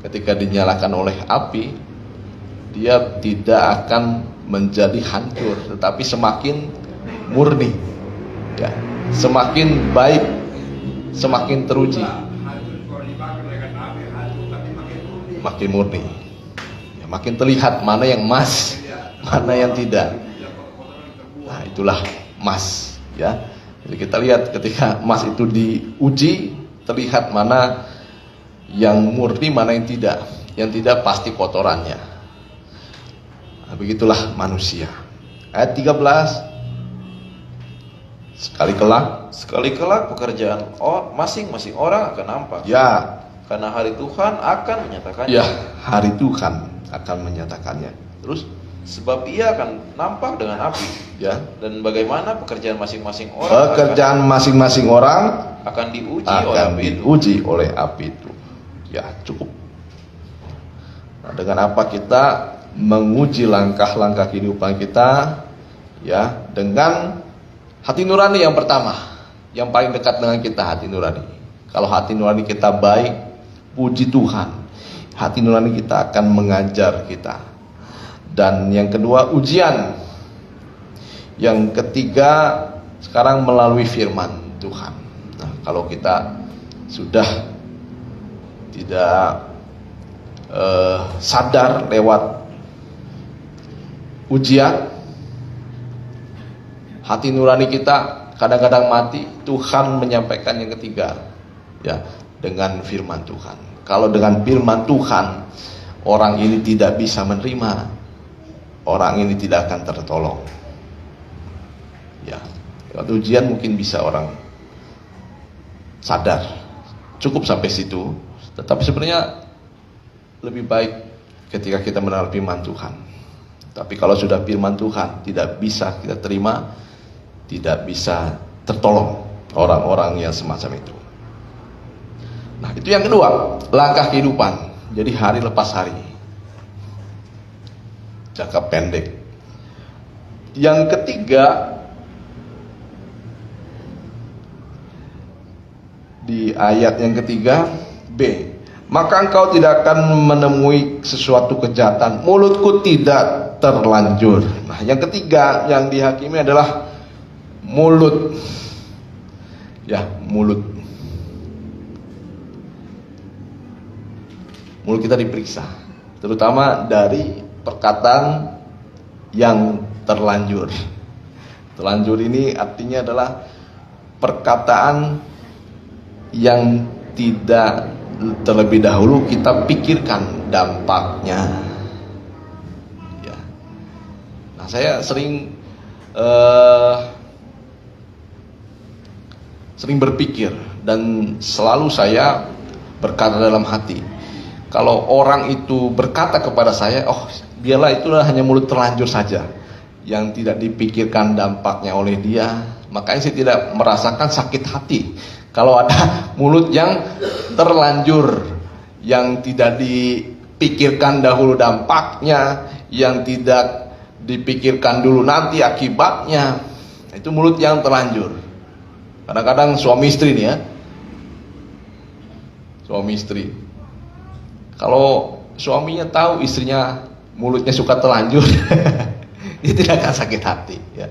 Speaker 3: ketika dinyalakan oleh api, dia tidak akan menjadi hancur, tetapi semakin murni. Ya, semakin baik, semakin teruji. Makin murni. Ya, makin terlihat mana yang emas, mana yang tidak. Nah, itulah emas, ya. Jadi kita lihat ketika emas itu diuji, terlihat mana yang murni, mana yang tidak. Yang tidak pasti kotorannya. Nah, begitulah manusia. Ayat 13. Sekali kelak pekerjaan masing-masing orang akan nampak.
Speaker 4: Ya, karena hari Tuhan akan menyatakannya.
Speaker 3: Ya, hari Tuhan akan menyatakannya. Terus
Speaker 4: Sebab ia akan nampak dengan api.
Speaker 3: ya,
Speaker 4: Dan bagaimana pekerjaan masing-masing orang
Speaker 3: pekerjaan masing-masing orang
Speaker 4: akan diuji oleh
Speaker 3: akan
Speaker 4: api itu.
Speaker 3: diuji oleh api itu. Ya, cukup. Nah, dengan apa kita menguji langkah-langkah kehidupan kita? Ya, dengan hati nurani yang pertama, yang paling dekat dengan kita, hati nurani. Kalau hati nurani kita baik, puji Tuhan, hati nurani kita akan mengajar kita. Dan yang kedua, ujian. Yang ketiga, sekarang melalui firman Tuhan. Nah, kalau kita sudah tidak sadar lewat ujian, hati nurani kita kadang-kadang mati, Tuhan menyampaikan yang ketiga, ya, dengan firman Tuhan. Kalau dengan firman Tuhan, orang ini tidak bisa menerima, orang ini tidak akan tertolong. Ya, lewat ujian mungkin bisa orang sadar, cukup sampai situ. Tetapi sebenarnya lebih baik ketika kita mendengar firman Tuhan. Tapi kalau sudah firman Tuhan tidak bisa kita terima, tidak bisa tertolong orang-orang yang semacam itu. Nah, itu yang kedua, langkah kehidupan. Jadi hari lepas hari, jangka pendek. Yang ketiga, di ayat yang ketiga B, maka engkau tidak akan menemui sesuatu kejahatan, mulutku tidak terlanjur. Nah, yang ketiga yang dihakimi adalah mulut. Ya, mulut. Mulut kita diperiksa, terutama dari perkataan yang terlanjur. Terlanjur ini artinya adalah perkataan yang tidak terlebih dahulu kita pikirkan dampaknya. Ya. Nah, saya sering berpikir dan selalu saya berkata dalam hati, kalau orang itu berkata kepada saya, oh biarlah itulah hanya mulut terlanjur saja, yang tidak dipikirkan dampaknya oleh dia, makanya saya tidak merasakan sakit hati. Kalau ada mulut yang terlanjur, yang tidak dipikirkan dahulu dampaknya, yang tidak dipikirkan dulu nanti akibatnya, itu mulut yang terlanjur. Kadang-kadang suami istri nih ya, suami istri, kalau suaminya tahu istrinya mulutnya suka terlanjur, dia tidak akan sakit hati. Ya.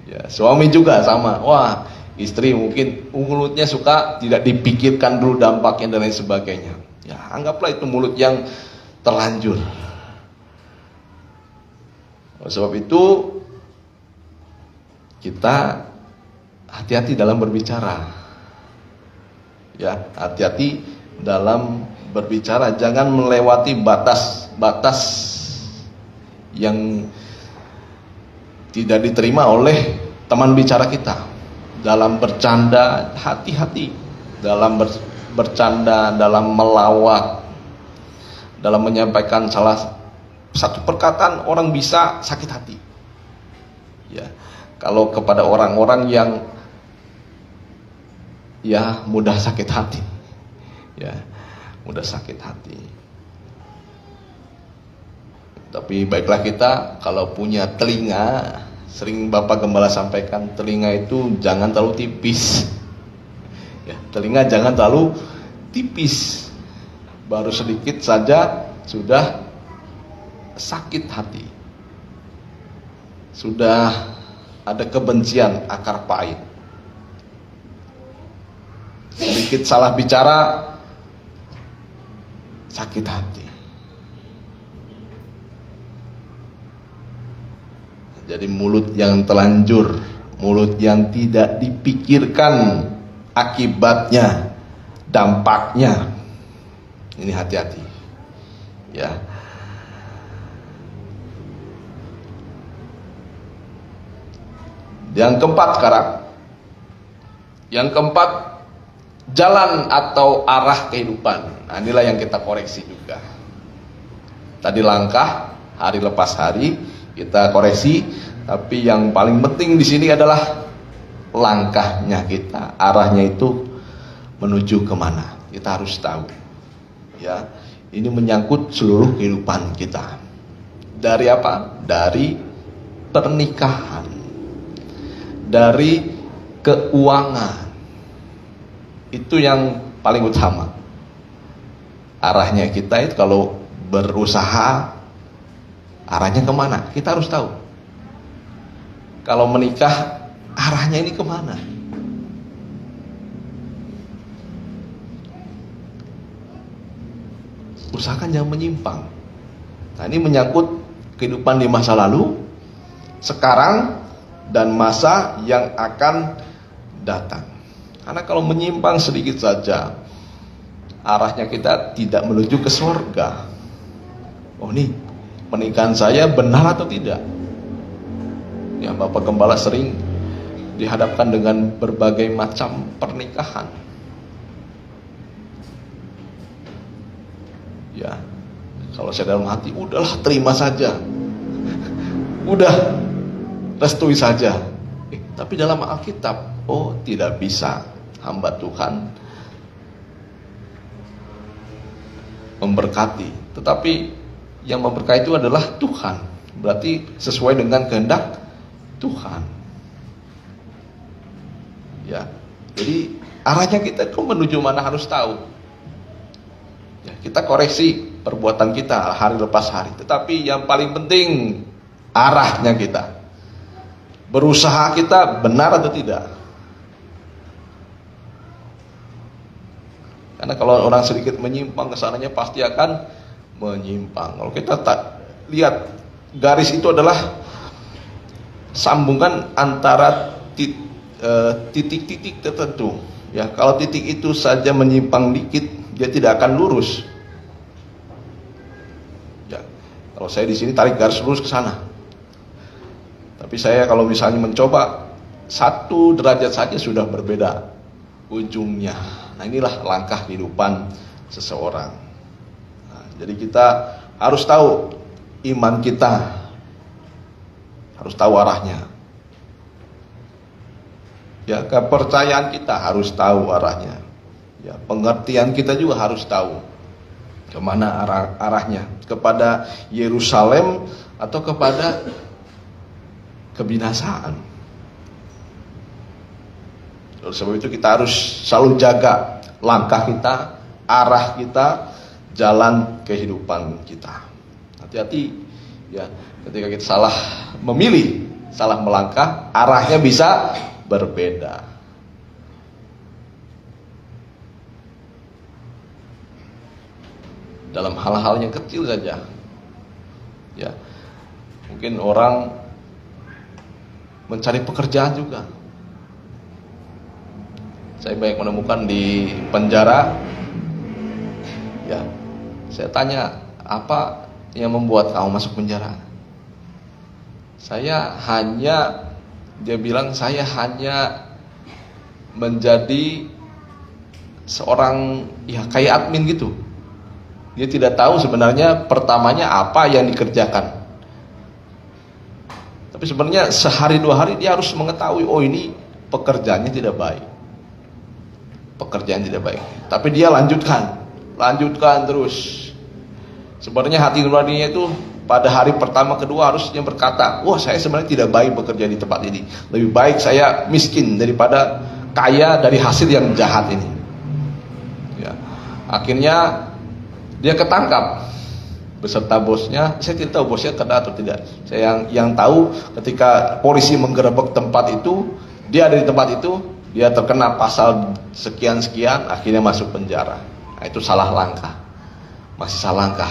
Speaker 3: Ya, suami juga sama. Wah, istri mungkin mulutnya suka tidak dipikirkan dulu dampaknya dan lain sebagainya. Ya, anggaplah itu mulut yang terlanjur. Oleh sebab itu kita hati-hati dalam berbicara. Ya, hati-hati dalam berbicara, jangan melewati batas-batas yang tidak diterima oleh teman bicara kita. Dalam bercanda, hati-hati. Dalam bercanda, dalam melawak, dalam menyampaikan salah satu perkataan, orang bisa sakit hati. Ya, kalau kepada orang-orang yang ya mudah sakit hati, ya mudah sakit hati. Tapi baiklah kita kalau punya telinga, sering Bapak Gembala sampaikan, telinga itu jangan terlalu tipis. Ya, telinga jangan terlalu tipis. Baru sedikit saja sudah sakit hati. Sudah ada kebencian, akar pahit. Sedikit salah bicara, sakit hati. Jadi mulut yang telanjur, mulut yang tidak dipikirkan akibatnya, dampaknya. Ini hati-hati. Ya. Yang keempat sekarang. Yang keempat, jalan atau arah kehidupan. Nah, inilah yang kita koreksi juga. Tadi langkah, hari lepas hari kita koreksi, tapi yang paling penting di sini adalah langkahnya kita. Arahnya itu menuju kemana? Kita harus tahu. Ya, ini menyangkut seluruh kehidupan kita. Dari apa? Dari pernikahan, dari keuangan. Itu yang paling utama. Arahnya kita itu kalau berusaha, arahnya kemana? Kita harus tahu. Kalau menikah, arahnya ini kemana? Usahakan jangan menyimpang. Nah, ini menyangkut kehidupan di masa lalu, sekarang, dan masa yang akan datang. Karena kalau menyimpang sedikit saja, arahnya kita tidak menuju ke surga. Oh, nih pernikahan saya benar atau tidak? Ya, Bapak Gembala sering dihadapkan dengan berbagai macam pernikahan. Ya, kalau saya dalam hati, udahlah terima saja, udah restui saja. Tapi dalam Alkitab, oh tidak bisa, hamba Tuhan memberkati. Tetapi yang memberkati itu adalah Tuhan. Berarti sesuai dengan kehendak Tuhan. Ya, jadi arahnya kita itu menuju mana harus tahu. Ya, kita koreksi perbuatan kita hari lepas hari. Tetapi yang paling penting arahnya kita. Berusaha kita benar atau tidak. Karena kalau orang sedikit menyimpang kesananya pasti akan menyimpang. Kalau kita tak lihat garis itu adalah sambungan antara titik-titik tertentu. Ya, kalau titik itu saja menyimpang dikit, dia tidak akan lurus. Ya, kalau saya di sini tarik garis lurus ke sana. Tapi saya kalau misalnya mencoba 1 derajat saja sudah berbeda ujungnya. Nah, inilah langkah kehidupan seseorang. Nah, jadi kita harus tahu iman kita, harus tahu arahnya. Ya, kepercayaan kita harus tahu arahnya. Ya, pengertian kita juga harus tahu kemana arahnya, kepada Yerusalem atau kepada kebinasaan. Oleh sebab itu kita harus selalu jaga langkah kita, arah kita, jalan kehidupan kita. Hati-hati ya, ketika kita salah memilih, salah melangkah, arahnya bisa berbeda. Dalam hal-hal yang kecil saja. Ya. Mungkin orang mencari pekerjaan juga. Saya banyak menemukan di penjara. Ya. Saya tanya, apa yang membuat kamu masuk penjara? Dia bilang saya hanya menjadi seorang ya kayak admin gitu. Dia tidak tahu sebenarnya pertamanya apa yang dikerjakan. Tapi sebenarnya sehari dua hari dia harus mengetahui, oh ini pekerjaannya tidak baik. Pekerjaan tidak baik. Tapi dia lanjutkan terus. Sebenarnya hati nuraninya itu pada hari pertama kedua harusnya berkata, wah saya sebenarnya tidak baik bekerja di tempat ini. Lebih baik saya miskin daripada kaya dari hasil yang jahat ini. Ya. Akhirnya dia ketangkap beserta bosnya. Saya tidak tahu bosnya kena atau tidak. Saya yang tahu ketika polisi menggerebek tempat itu, dia ada di tempat itu, dia terkena pasal sekian-sekian, akhirnya masuk penjara. Nah, itu salah langkah. Masih salah langkah,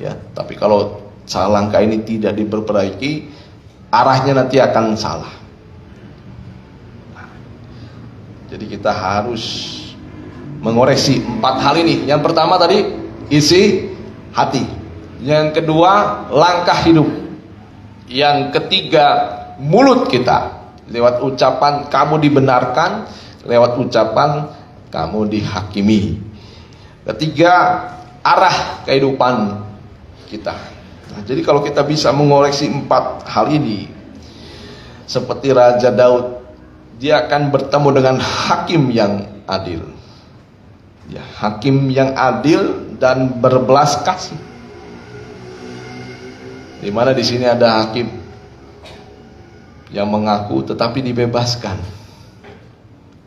Speaker 3: ya. Tapi kalau salah langkah ini tidak diperbaiki, arahnya nanti akan salah. Nah, jadi kita harus mengoreksi 4 hal ini. Yang pertama tadi isi hati. Yang kedua langkah hidup. Yang ketiga mulut kita. Lewat ucapan kamu dibenarkan, lewat ucapan kamu dihakimi. Ketiga arah kehidupan kita. Nah, jadi kalau kita bisa mengoreksi 4 hal ini, seperti Raja Daud, dia akan bertemu dengan hakim yang adil. Ya, hakim yang adil dan berbelas kasih. Di mana di sini ada hakim yang mengaku tetapi dibebaskan?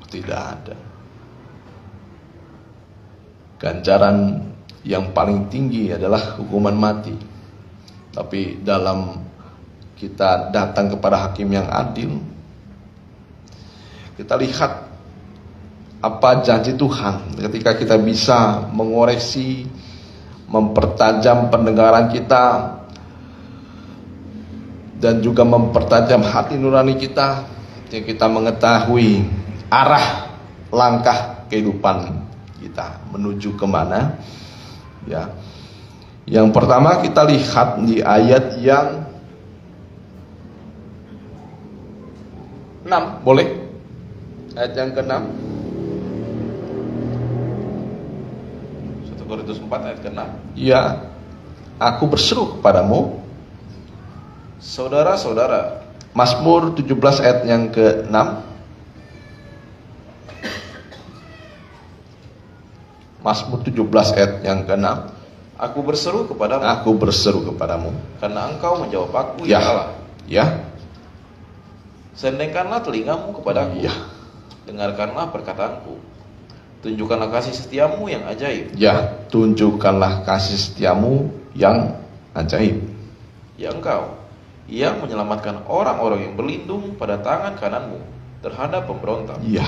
Speaker 3: Tidak ada. Ganjaran yang paling tinggi adalah hukuman mati. Tapi dalam kita datang kepada hakim yang adil, kita lihat apa janji Tuhan ketika kita bisa mengoreksi, mempertajam pendengaran kita, dan juga mempertajam hati nurani kita, yang kita mengetahui arah langkah kehidupan kita menuju kemana. Ya, yang pertama kita lihat di ayat yang 6, boleh? Ayat yang ke-6.
Speaker 4: 1 Korintus 4 ayat ke-6.
Speaker 3: Ya, aku berseru kepadamu,
Speaker 4: Saudara-saudara,
Speaker 3: Mazmur 17 ayat yang ke-6. Mazmur 17 ayat yang ke-6.
Speaker 4: aku berseru kepadamu,
Speaker 3: Aku berseru kepadamu.
Speaker 4: karena engkau menjawab aku,
Speaker 3: Ya.
Speaker 4: ya Allah.
Speaker 3: Ya.
Speaker 4: Sendengkanlah telingamu kepadaku,
Speaker 3: Ya.
Speaker 4: dengarkanlah perkataanku. Tunjukkanlah kasih setiamu yang ajaib.
Speaker 3: Ya, tunjukkanlah kasih setiamu yang ajaib.
Speaker 4: Ya engkau yang menyelamatkan orang-orang yang berlindung pada tangan kananmu terhadap pemberontak.
Speaker 3: Ya,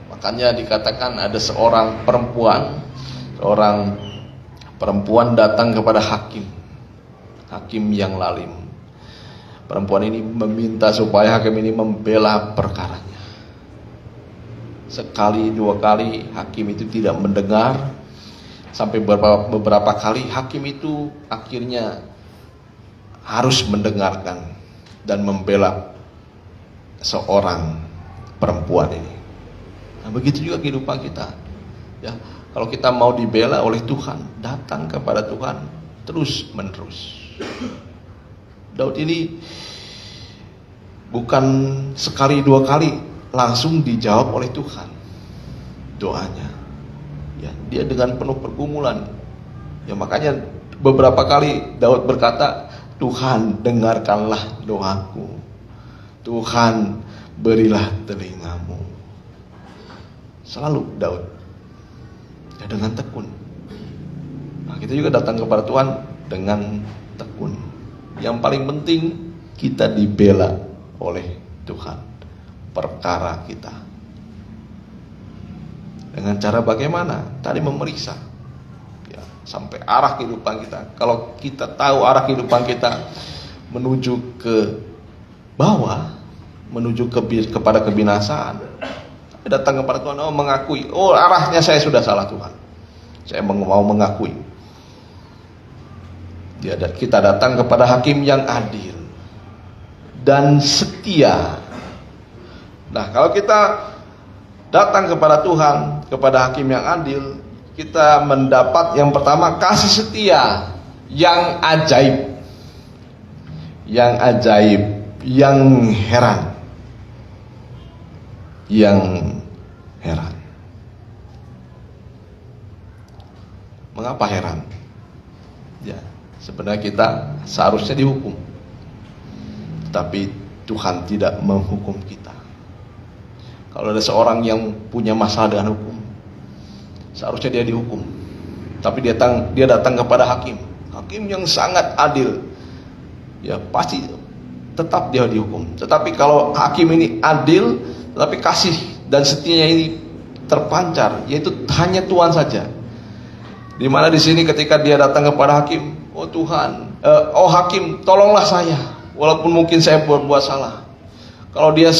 Speaker 3: makanya dikatakan ada seorang perempuan datang kepada hakim yang lalim. Perempuan ini meminta supaya hakim ini membela perkaranya. Sekali dua kali hakim itu tidak mendengar, sampai beberapa kali hakim itu akhirnya harus mendengarkan dan membela seorang perempuan ini. Nah, begitu juga kehidupan kita. Ya, kalau kita mau dibela oleh Tuhan, datang kepada Tuhan terus menerus. Daud ini bukan sekali dua kali langsung dijawab oleh Tuhan doanya. Ya, dia dengan penuh pergumulan. Ya, makanya beberapa kali Daud berkata, Tuhan dengarkanlah doaku, Tuhan berilah telingamu. Selalu Daud ya, dengan tekun. Nah, kita juga datang kepada Tuhan dengan tekun. Yang paling penting kita dibela oleh Tuhan perkara kita. Dengan cara bagaimana? Tadi memeriksa ya, sampai arah kehidupan kita. Kalau kita tahu arah kehidupan kita menuju ke bawah, menuju kepada kebinasaan, datang kepada Tuhan, oh mengakui, oh arahnya saya sudah salah Tuhan, saya mau mengakui. Kita datang kepada hakim yang adil dan setia. Nah, kalau kita datang kepada Tuhan, kepada Hakim yang adil, kita mendapat yang pertama kasih setia yang ajaib. Yang ajaib, yang heran. Yang heran. Mengapa heran? Ya, sebenarnya kita seharusnya dihukum. Tapi Tuhan tidak menghukum kita. Kalau ada seorang yang punya masalah dengan hukum, seharusnya dia dihukum. Tapi dia datang kepada hakim yang sangat adil. Ya, pasti tetap dia dihukum. Tetapi kalau hakim ini adil, tetapi kasih dan setianya ini terpancar, yaitu hanya Tuhan saja. Di mana di sini ketika dia datang kepada hakim, oh Tuhan, oh hakim, tolonglah saya, walaupun mungkin saya berbuat salah. Kalau dia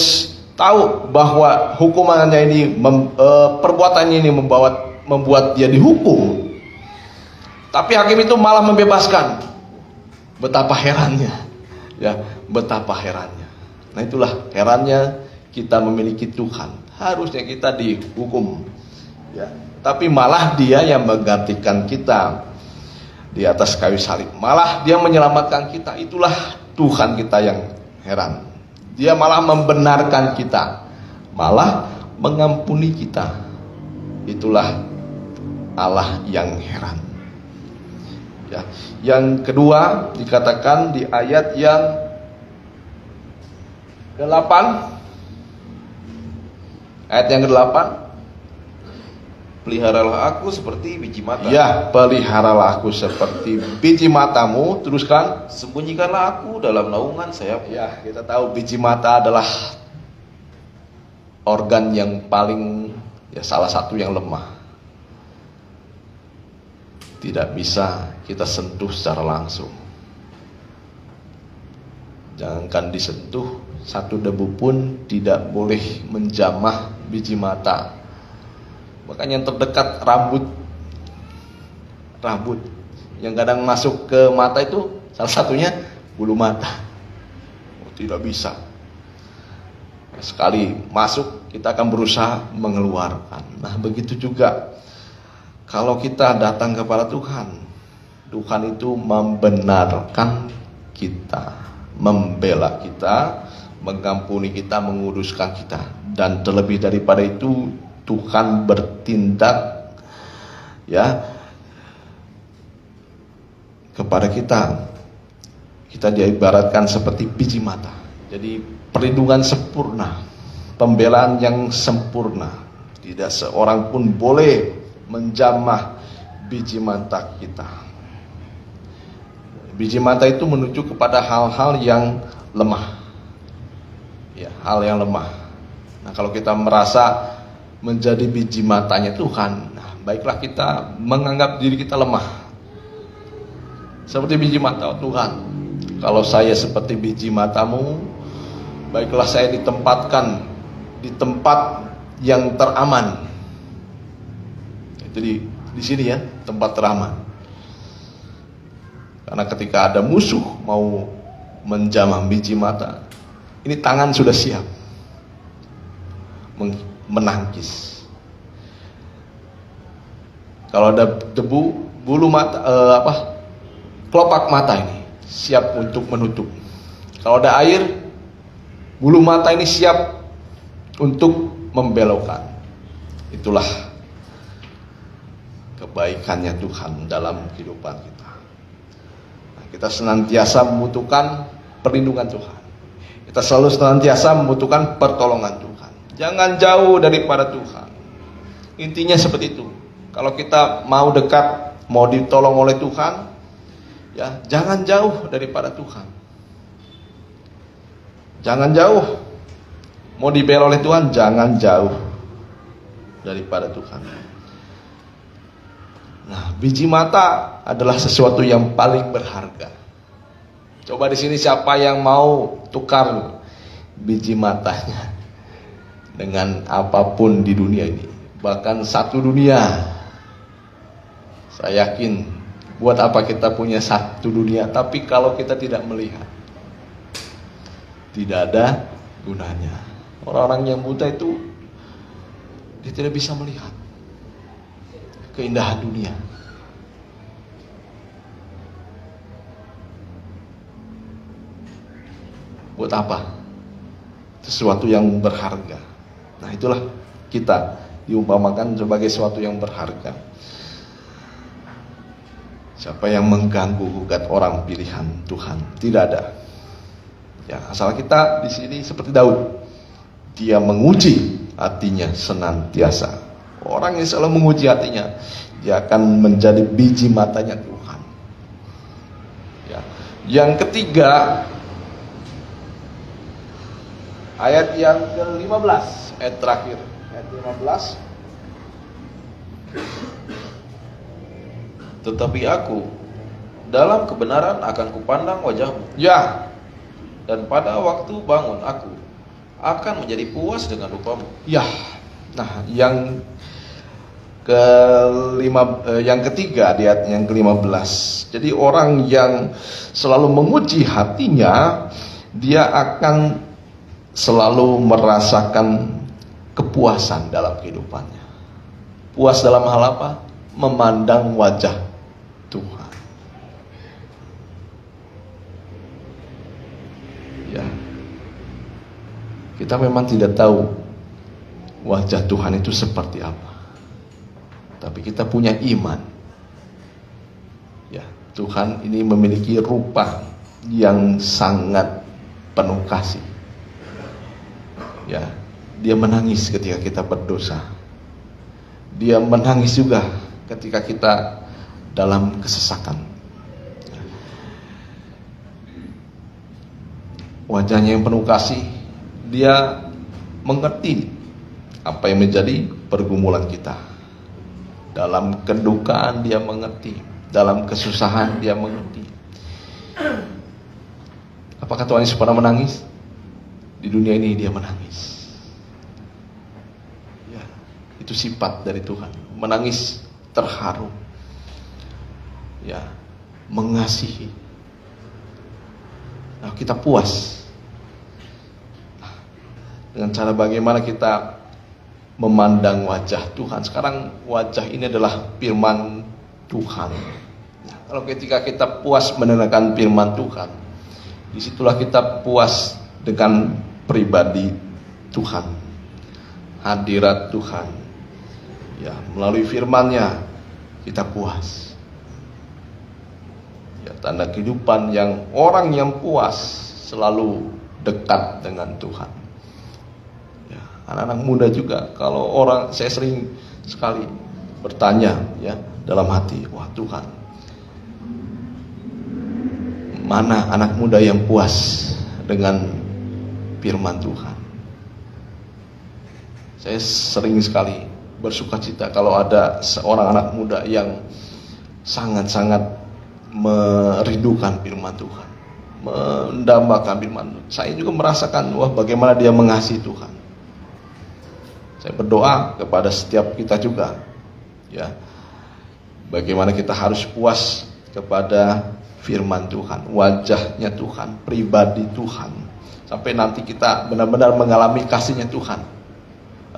Speaker 3: tahu bahwa hukumannya ini, perbuatannya ini membuat dia dihukum, tapi hakim itu malah membebaskan. Betapa herannya, ya, betapa herannya. Nah, itulah herannya kita memiliki Tuhan. Harusnya kita dihukum, ya. Tapi malah dia yang menggantikan kita di atas kayu salib. Malah dia menyelamatkan kita. Itulah Tuhan kita yang heran. Dia malah membenarkan kita, malah mengampuni kita. Itulah Allah yang heran. Ya. Yang kedua dikatakan di ayat yang ke-8. Ayat yang ke-8.
Speaker 4: Peliharalah aku seperti biji mata.
Speaker 3: Ya, peliharalah aku seperti biji matamu. Teruskan.
Speaker 4: Sembunyikanlah aku dalam naungan sayapmu.
Speaker 3: Ya, kita tahu biji mata adalah organ yang paling, ya, salah satu yang lemah. Tidak bisa kita sentuh secara langsung. Jangankan disentuh, satu debu pun tidak boleh menjamah biji mata. Makanya yang terdekat rambut yang kadang masuk ke mata itu salah satunya bulu mata. Oh, tidak bisa. Sekali masuk kita akan berusaha mengeluarkan. Nah, begitu juga kalau kita datang kepada Tuhan. Tuhan itu membenarkan kita, membela kita, mengampuni kita, menguduskan kita, dan terlebih daripada itu Tuhan bertindak, ya, kepada kita. Kita diibaratkan seperti biji mata. Jadi perlindungan sempurna, pembelaan yang sempurna. Tidak seorang pun boleh menjamah biji mata kita. Biji mata itu menuju kepada hal-hal yang lemah. Ya, hal yang lemah. Nah, kalau kita merasa menjadi biji matanya Tuhan, nah, baiklah kita menganggap diri kita lemah. Seperti biji mata Tuhan. Kalau saya seperti biji matamu, baiklah saya ditempatkan di tempat yang teraman. Jadi di sini ya, tempat teraman. Karena ketika ada musuh mau menjamah biji mata, ini tangan sudah siap menangkis. Kalau ada debu, bulu mata, kelopak mata ini siap untuk menutup. Kalau ada air, bulu mata ini siap untuk membelokkan. Itulah kebaikannya Tuhan dalam kehidupan kita. Nah, kita senantiasa membutuhkan perlindungan Tuhan. Kita selalu senantiasa membutuhkan pertolongan Tuhan. Jangan jauh daripada Tuhan. Intinya seperti itu. Kalau kita mau dekat, mau ditolong oleh Tuhan, ya, jangan jauh daripada Tuhan. Jangan jauh. Mau dibela oleh Tuhan, jangan jauh daripada Tuhan. Nah, biji mata adalah sesuatu yang paling berharga. Coba di sini siapa yang mau tukar biji matanya dengan apapun di dunia ini, bahkan satu dunia. Saya yakin, buat apa kita punya satu dunia, tapi kalau kita tidak melihat, tidak ada gunanya. Orang-orang yang buta itu dia tidak bisa melihat keindahan dunia. Buat apa? Sesuatu yang berharga. Nah, itulah kita diumpamakan sebagai sesuatu yang berharga. Siapa yang mengganggu gugat orang pilihan Tuhan? Tidak ada. Ya, asal kita di sini seperti Daud. Dia menguji hatinya senantiasa. Orang yang selalu menguji hatinya, dia akan menjadi biji matanya Tuhan. Ya. Yang ketiga, ayat yang ke-15, ayat terakhir, ayat 15.
Speaker 4: Tetapi aku dalam kebenaran akan kupandang wajahmu,
Speaker 3: Ya,
Speaker 4: dan pada waktu bangun aku akan menjadi puas dengan rupamu.
Speaker 3: ya. Nah, yang yang ketiga di ayat yang ke-15. Jadi orang yang selalu menguji hatinya, dia akan selalu merasakan kepuasan dalam kehidupannya. Puas dalam hal apa? Memandang wajah Tuhan. Ya. Kita memang tidak tahu wajah Tuhan itu seperti apa. Tapi kita punya iman. Ya, Tuhan ini memiliki rupa yang sangat penuh kasih. Ya, dia menangis ketika kita berdosa. Dia menangis juga ketika kita dalam kesesakan. Wajahnya yang penuh kasih, dia mengerti apa yang menjadi pergumulan kita. Dalam kedukaan dia mengerti, dalam kesusahan dia mengerti. Apakah Tuhan Yesus pernah menangis? Di dunia ini dia menangis. Ya, itu sifat dari Tuhan. Menangis terharu. Ya, mengasihi. Nah, kita puas. Dengan cara bagaimana kita memandang wajah Tuhan. Sekarang wajah ini adalah firman Tuhan. Nah, kalau ketika kita puas mendengarkan firman Tuhan, disitulah kita puas dengan pribadi Tuhan, hadirat Tuhan. Ya, melalui firman-Nya kita puas. Ya, tanda kehidupan yang orang yang puas selalu dekat dengan Tuhan. Ya, anak-anak muda juga, kalau orang, saya sering sekali bertanya ya dalam hati, wah Tuhan, mana anak muda yang puas dengan firman Tuhan? Saya sering sekali bersukacita kalau ada seorang anak muda yang sangat-sangat merindukan firman Tuhan, mendambakan firman Tuhan. Saya juga merasakan wah bagaimana dia mengasihi Tuhan. Saya berdoa kepada setiap kita juga, ya, bagaimana kita harus puas kepada firman Tuhan, wajahnya Tuhan, pribadi Tuhan, sampai nanti kita benar-benar mengalami kasihnya Tuhan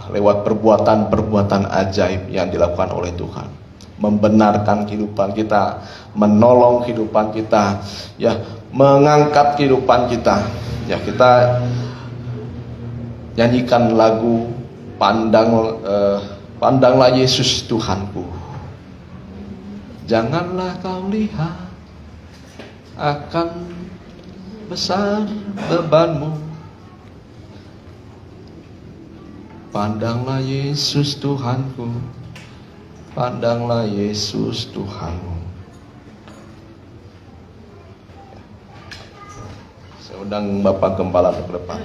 Speaker 3: lewat perbuatan-perbuatan ajaib yang dilakukan oleh Tuhan, membenarkan kehidupan kita, menolong kehidupan kita, ya, mengangkat kehidupan kita. Ya, kita nyanyikan lagu Pandanglah Yesus Tuhanku. Janganlah kau lihat akan besar bebanmu. Pandanglah Yesus Tuhanku. Pandanglah Yesus Tuhanmu. Saya undang Bapak Gembala ke depan.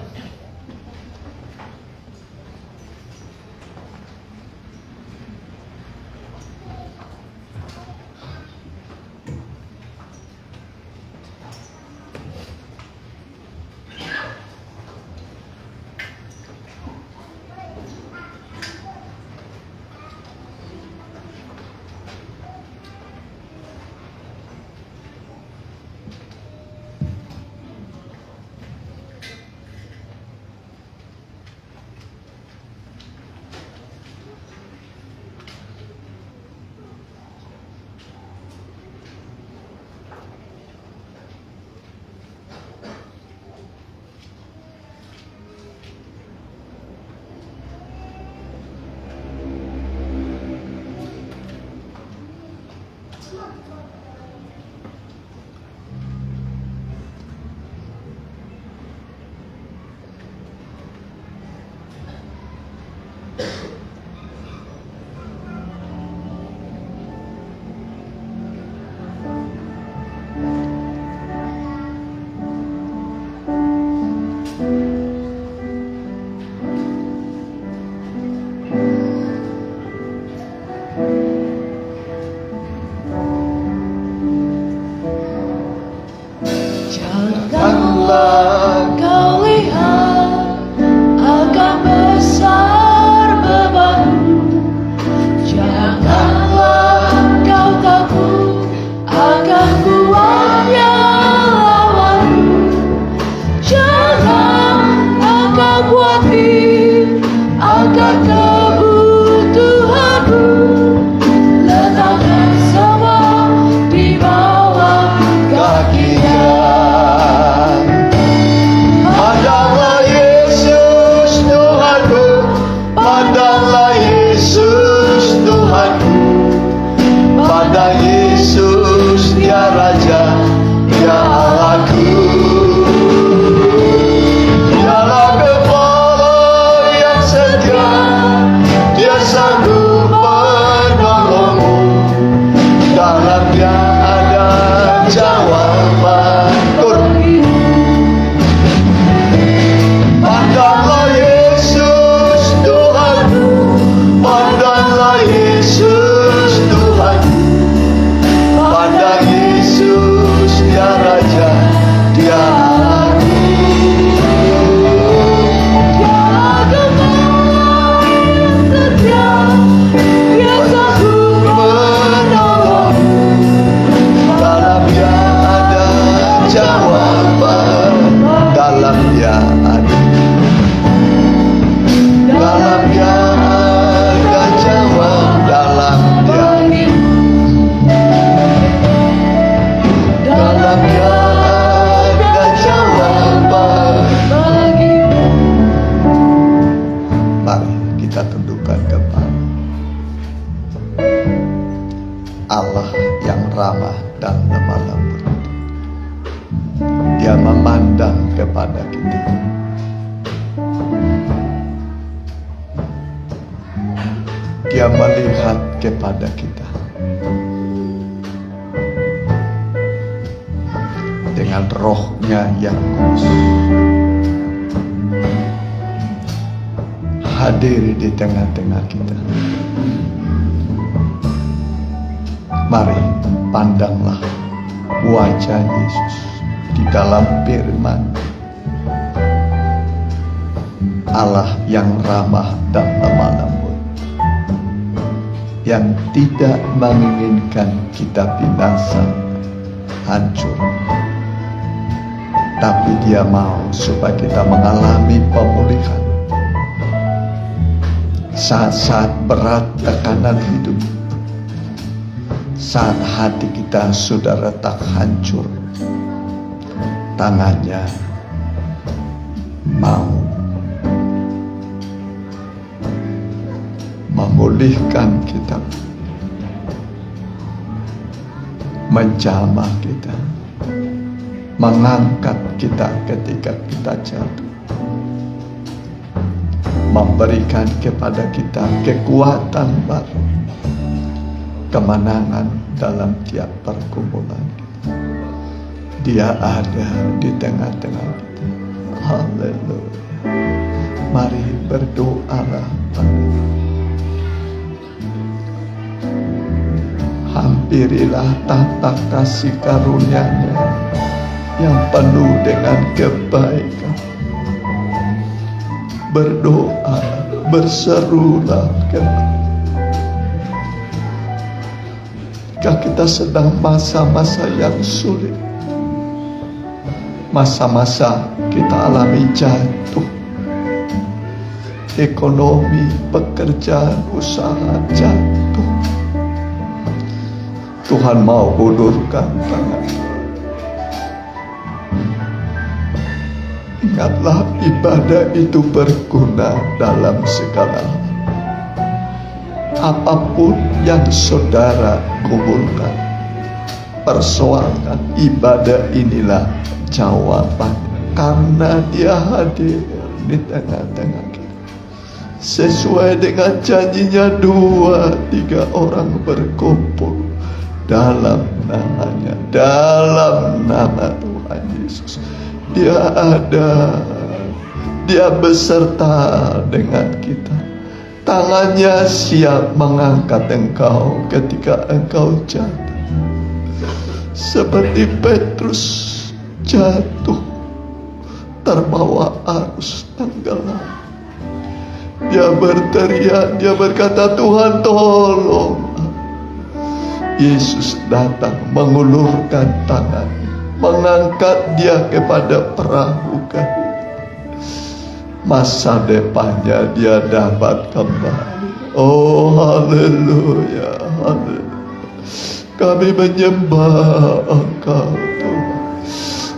Speaker 1: memandang kepada kita. Dia melihat kepada kita dengan rohnya yang kudus, hadir di tengah-tengah kita. Mari pandanglah wajah Yesus di dalam firman Allah yang ramah dan lemah lembut, yang tidak menginginkan kita binasa, hancur, tapi Dia mau supaya kita mengalami pemulihan. Saat-saat berat tekanan hidup, saat hati kita sudah retak hancur, tangannya mau memulihkan kita, menjamah kita, mengangkat kita ketika kita jatuh, memberikan kepada kita kekuatan baru, kemenangan dalam tiap pergumulan kita. Dia ada di tengah-tengah kita. Haleluya. Mari berdoalah pada. Hampirilah tahta kasih karunia-Nya yang penuh dengan kebaikan. Berdoa, berserulah kepada. Jika kita sedang masa-masa yang sulit, masa-masa kita alami jatuh, ekonomi, pekerjaan, usaha jatuh, Tuhan mau ulurkan tangan. Ingatlah, ibadah itu berguna dalam segala hal. Apapun yang saudara kumpulkan, persoalkan, ibadah inilah jawaban, karena Dia hadir di tengah-tengah kita. Sesuai dengan janjinya, 2-3 orang berkumpul dalam namanya, dalam nama Tuhan Yesus, Dia ada, Dia beserta dengan kita. Tangannya siap mengangkat engkau ketika engkau jatuh. Seperti Petrus jatuh, terbawa arus tenggelam. Dia berteriak, dia berkata, Tuhan tolong. Yesus datang mengulurkan tangan, mengangkat dia kepada perahu kayu. Masa depannya dia dapat kembali. Oh haleluya, haleluya. Kami menyembah Engkau Tuhan.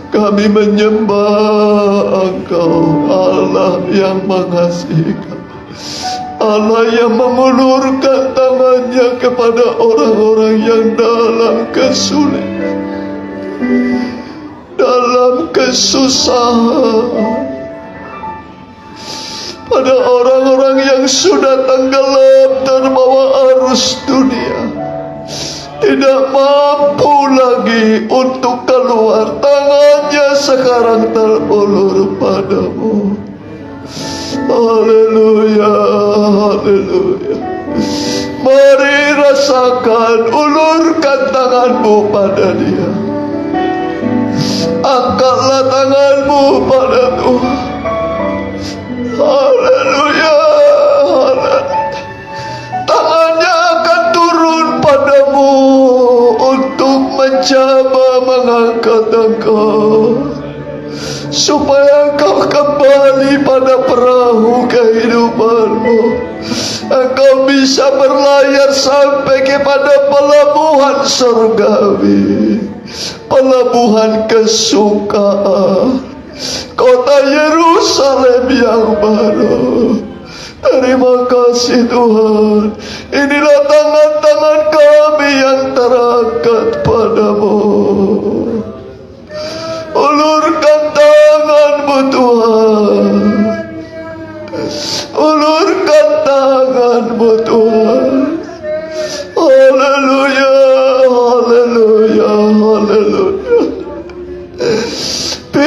Speaker 1: Kami menyembah Engkau, Allah yang mengasihi kami, Allah yang mengulurkan tangannya kepada orang-orang yang dalam kesulitan, dalam kesusahan, pada orang-orang yang sudah tenggelam terbawa arus dunia, tidak mampu lagi untuk keluar. Tangannya sekarang terulur padamu. Haleluya, haleluya. Mari rasakan, ulurkan tanganmu pada dia. Angkatlah tanganmu pada Tuhan. Haleluya, haleluya. Tangannya akan turun padamu untuk mencoba mengangkat engkau, supaya engkau kembali pada perahu kehidupanmu. Engkau bisa berlayar sampai kepada pelabuhan surgawi, pelabuhan kesukaan, kota Yerusalem yang baru. Terima kasih Tuhan. Inilah tangan-tangan kami yang terangkat padamu. Ulurkan tangan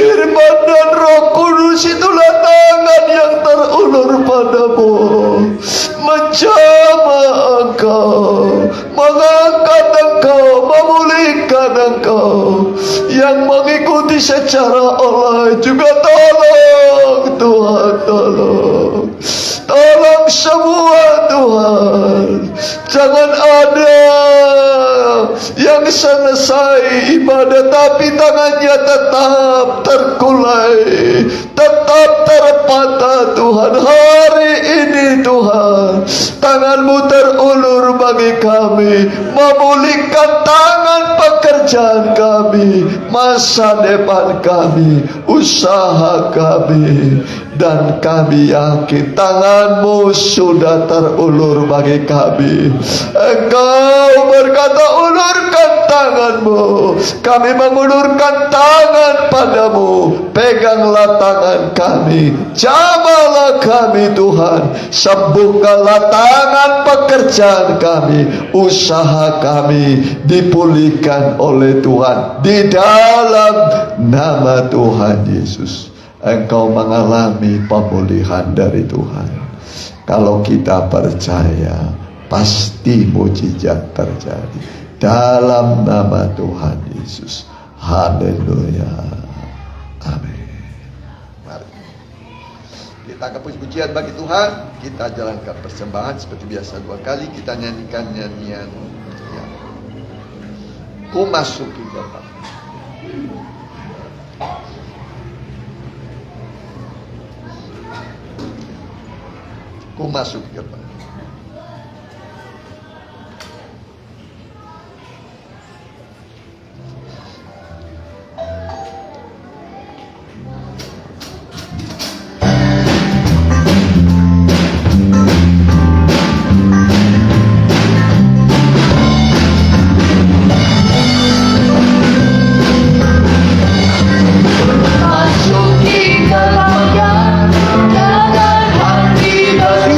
Speaker 1: firman dan Roh Kudus itulah tangan yang terulur padamu, menjamah engkau, mengangkat engkau, memulihkan engkau. Yang mengikuti secara online juga tolong Tuhan, tolong semua Tuhan. Jangan ada yang selesai ibadah tapi tangannya tetap terkulai, tetap terpatah Tuhan. Hari ini Tuhan, tangan-Mu terulur bagi kami, memulihkan tangan pekerjaan kami, masa depan kami, usaha kami. Dan kami yakin tangan-Mu sudah terulur bagi kami. Engkau berkata, ulurkan tangan-Mu. Kami mengulurkan tangan padamu. Peganglah tangan kami, jamahlah kami Tuhan. Sembuhkanlah tangan pekerjaan kami, usaha kami dipulihkan oleh Tuhan. Di dalam nama Tuhan Yesus, Engkau mengalami pemulihan dari Tuhan. Kalau kita percaya, pasti mujizat terjadi. Dalam nama Tuhan Yesus. Haleluya. Amin. Mari kita angkat puji-pujian bagi Tuhan. Kita jalankan persembahan seperti biasa 2 kali. Kita nyanyikan nyanyian ya. Ku masuki gerbang. Ku masuk gerbang.
Speaker 2: Masuki gerbang dengan hati bersih.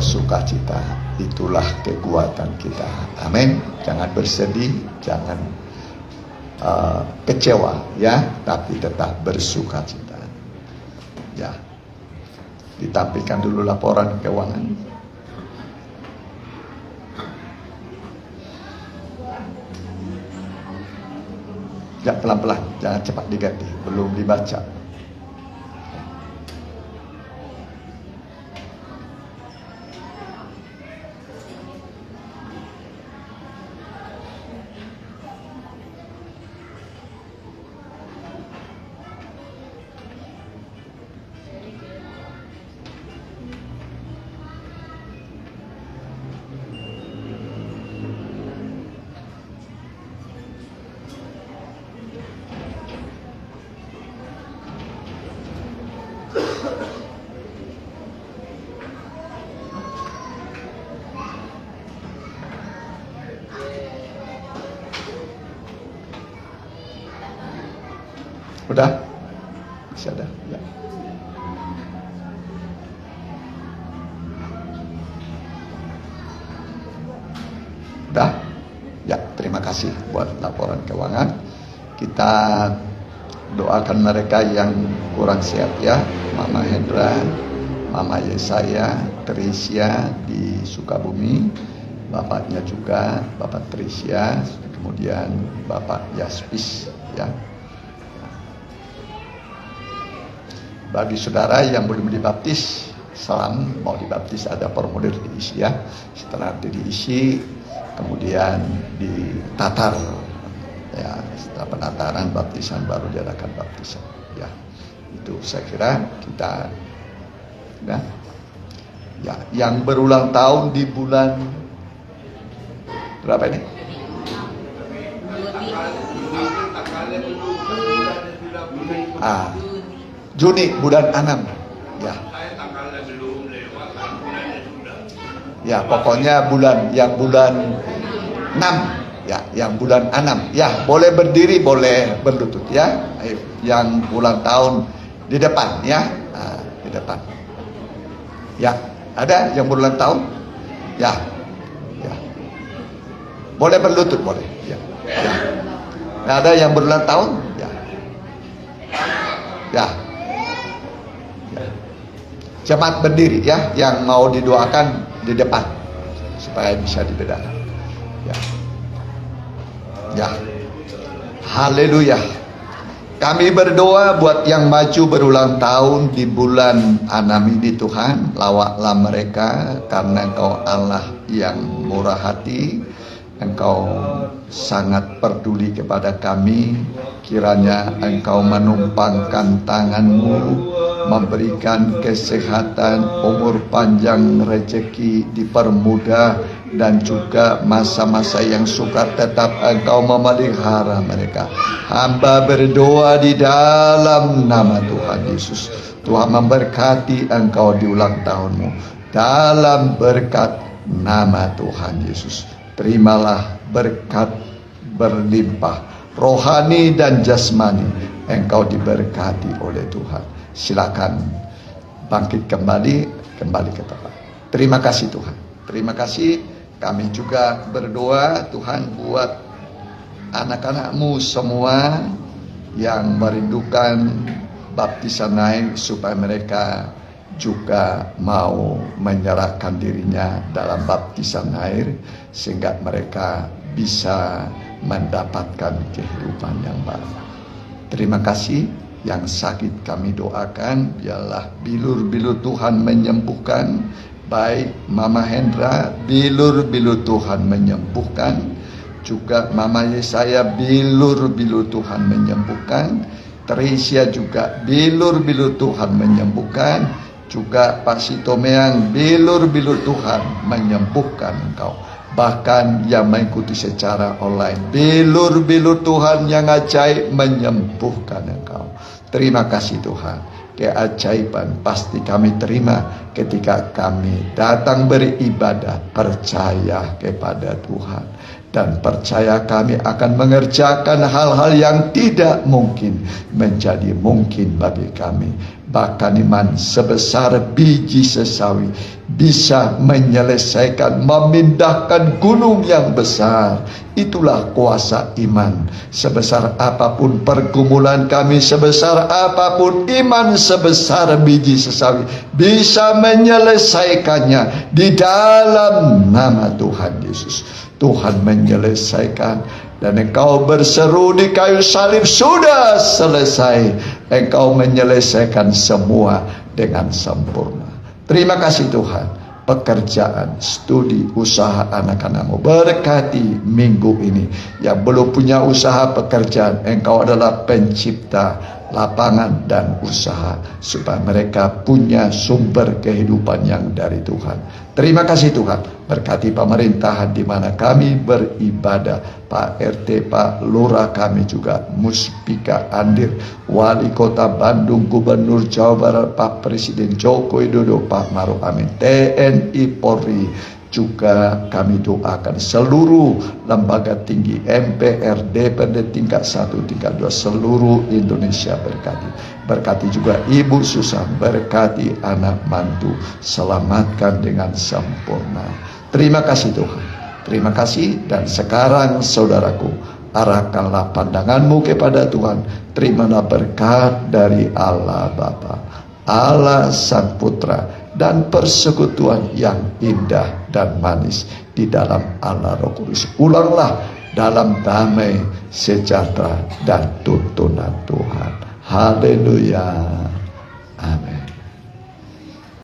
Speaker 1: sukacita, itulah kekuatan kita. Amin. Jangan bersedih, jangan kecewa ya, tapi tetap bersukacita. Ya. Ditampilkan dulu laporan keuangan. Ya, pelan-pelan, jangan cepat diganti, belum dibaca. Udah? Masih ada? Ya. Udah? Ya, terima kasih buat laporan keuangan. Kita doakan mereka yang kurang sehat ya. Mama Hendra, Mama Yesaya, Tricia di Sukabumi, bapaknya juga, Bapak Tricia, kemudian Bapak Yaspis ya. Bagi saudara yang belum dibaptis, salam mau dibaptis, ada formulir diisi ya. Setelah nanti diisi, kemudian ditatar ya. Setelah penataran baptisan baru diadakan baptisan ya. Itu saya kira kita ya. Ya, yang berulang tahun di bulan berapa ini? Juni bulan 6 ya. Ya, pokoknya bulan 6 ya, yang bulan 6 ya, boleh berdiri, boleh berlutut ya. Ayo, yang ulang tahun di depan ya. Di depan. Ya, ada yang berulang tahun? Ya. Ya. Boleh berlutut, boleh. Ya. Ya. Nah, ada yang berulang tahun? Ya. Ya. Jemaat berdiri ya, yang mau didoakan di depan supaya bisa dibedakan. Ya. Ya. Haleluya. Kami berdoa buat yang maju berulang tahun di bulan 6 ini Tuhan, lawaklah mereka karena Engkau Allah yang murah hati. Engkau sangat peduli kepada kami. Kiranya Engkau menumpangkan tangan-Mu, memberikan kesehatan, umur panjang, rezeki dipermudah, dan juga masa-masa yang sukar tetap Engkau memelihara mereka. Hamba berdoa di dalam nama Tuhan Yesus, Tuhan memberkati Engkau di ulang tahun-Mu dalam berkat nama Tuhan Yesus. Terimalah berkat berlimpah, rohani dan jasmani. Engkau diberkati oleh Tuhan. Silakan bangkit kembali ke tempat. Terima kasih Tuhan. Terima kasih. Kami juga berdoa Tuhan buat anak-anak-Mu semua yang merindukan baptisan naik, supaya mereka juga mau menyerahkan dirinya dalam baptisan air, sehingga mereka bisa mendapatkan kehidupan yang baru. Terima kasih. Yang sakit kami doakan, biarlah bilur-bilur Tuhan menyembuhkan. Baik Mama Hendra, bilur-bilur Tuhan menyembuhkan. Juga Mama Yesaya, bilur-bilur Tuhan menyembuhkan. Tricia juga, bilur-bilur Tuhan menyembuhkan. Juga Pak Sitomeang, bilur-bilur Tuhan menyembuhkan engkau. Bahkan yang mengikuti secara online, bilur-bilur Tuhan yang ajaib menyembuhkan engkau. Terima kasih Tuhan. Keajaiban pasti kami terima ketika kami datang beribadah, percaya kepada Tuhan. Dan percaya kami akan mengerjakan hal-hal yang tidak mungkin menjadi mungkin bagi kami. Bahkan iman sebesar biji sesawi bisa menyelesaikan, memindahkan gunung yang besar. Itulah kuasa iman. Sebesar apapun pergumulan kami, sebesar apapun iman sebesar biji sesawi, bisa menyelesaikannya di dalam nama Tuhan Yesus. Tuhan menyelesaikan Dan engkau berseru di kayu salib, sudah selesai. Engkau menyelesaikan semua dengan sempurna. Terima kasih Tuhan. Pekerjaan, studi, usaha anak-anakmu berkati minggu ini. Yang belum punya usaha pekerjaan, engkau adalah pencipta lapangan dan usaha, supaya mereka punya sumber kehidupan yang dari Tuhan. Terima kasih Tuhan. Berkati pemerintahan di mana kami beribadah, Pak RT, Pak Lurah kami juga, Muspika Andir, Wali Kota Bandung, Gubernur Jawa Barat, Pak Presiden Joko Widodo, Pak Maruf Amin, TNI Polri, juga kami doakan seluruh lembaga tinggi MPR, DPRD tingkat 1, tingkat 2, seluruh Indonesia berkati. Berkati juga Ibu Susan, berkati anak mantu, selamatkan dengan sempurna. Terima kasih Tuhan. Terima kasih. Dan sekarang saudaraku, arahkanlah pandanganmu kepada Tuhan. Terimalah berkat dari Allah Bapa, Allah Sang Putra, dan persekutuan yang indah dan manis di dalam Allah Roh Kudus. Ulanglah dalam damai, sejahtera, dan tuntunan Tuhan. Haleluya. Amin.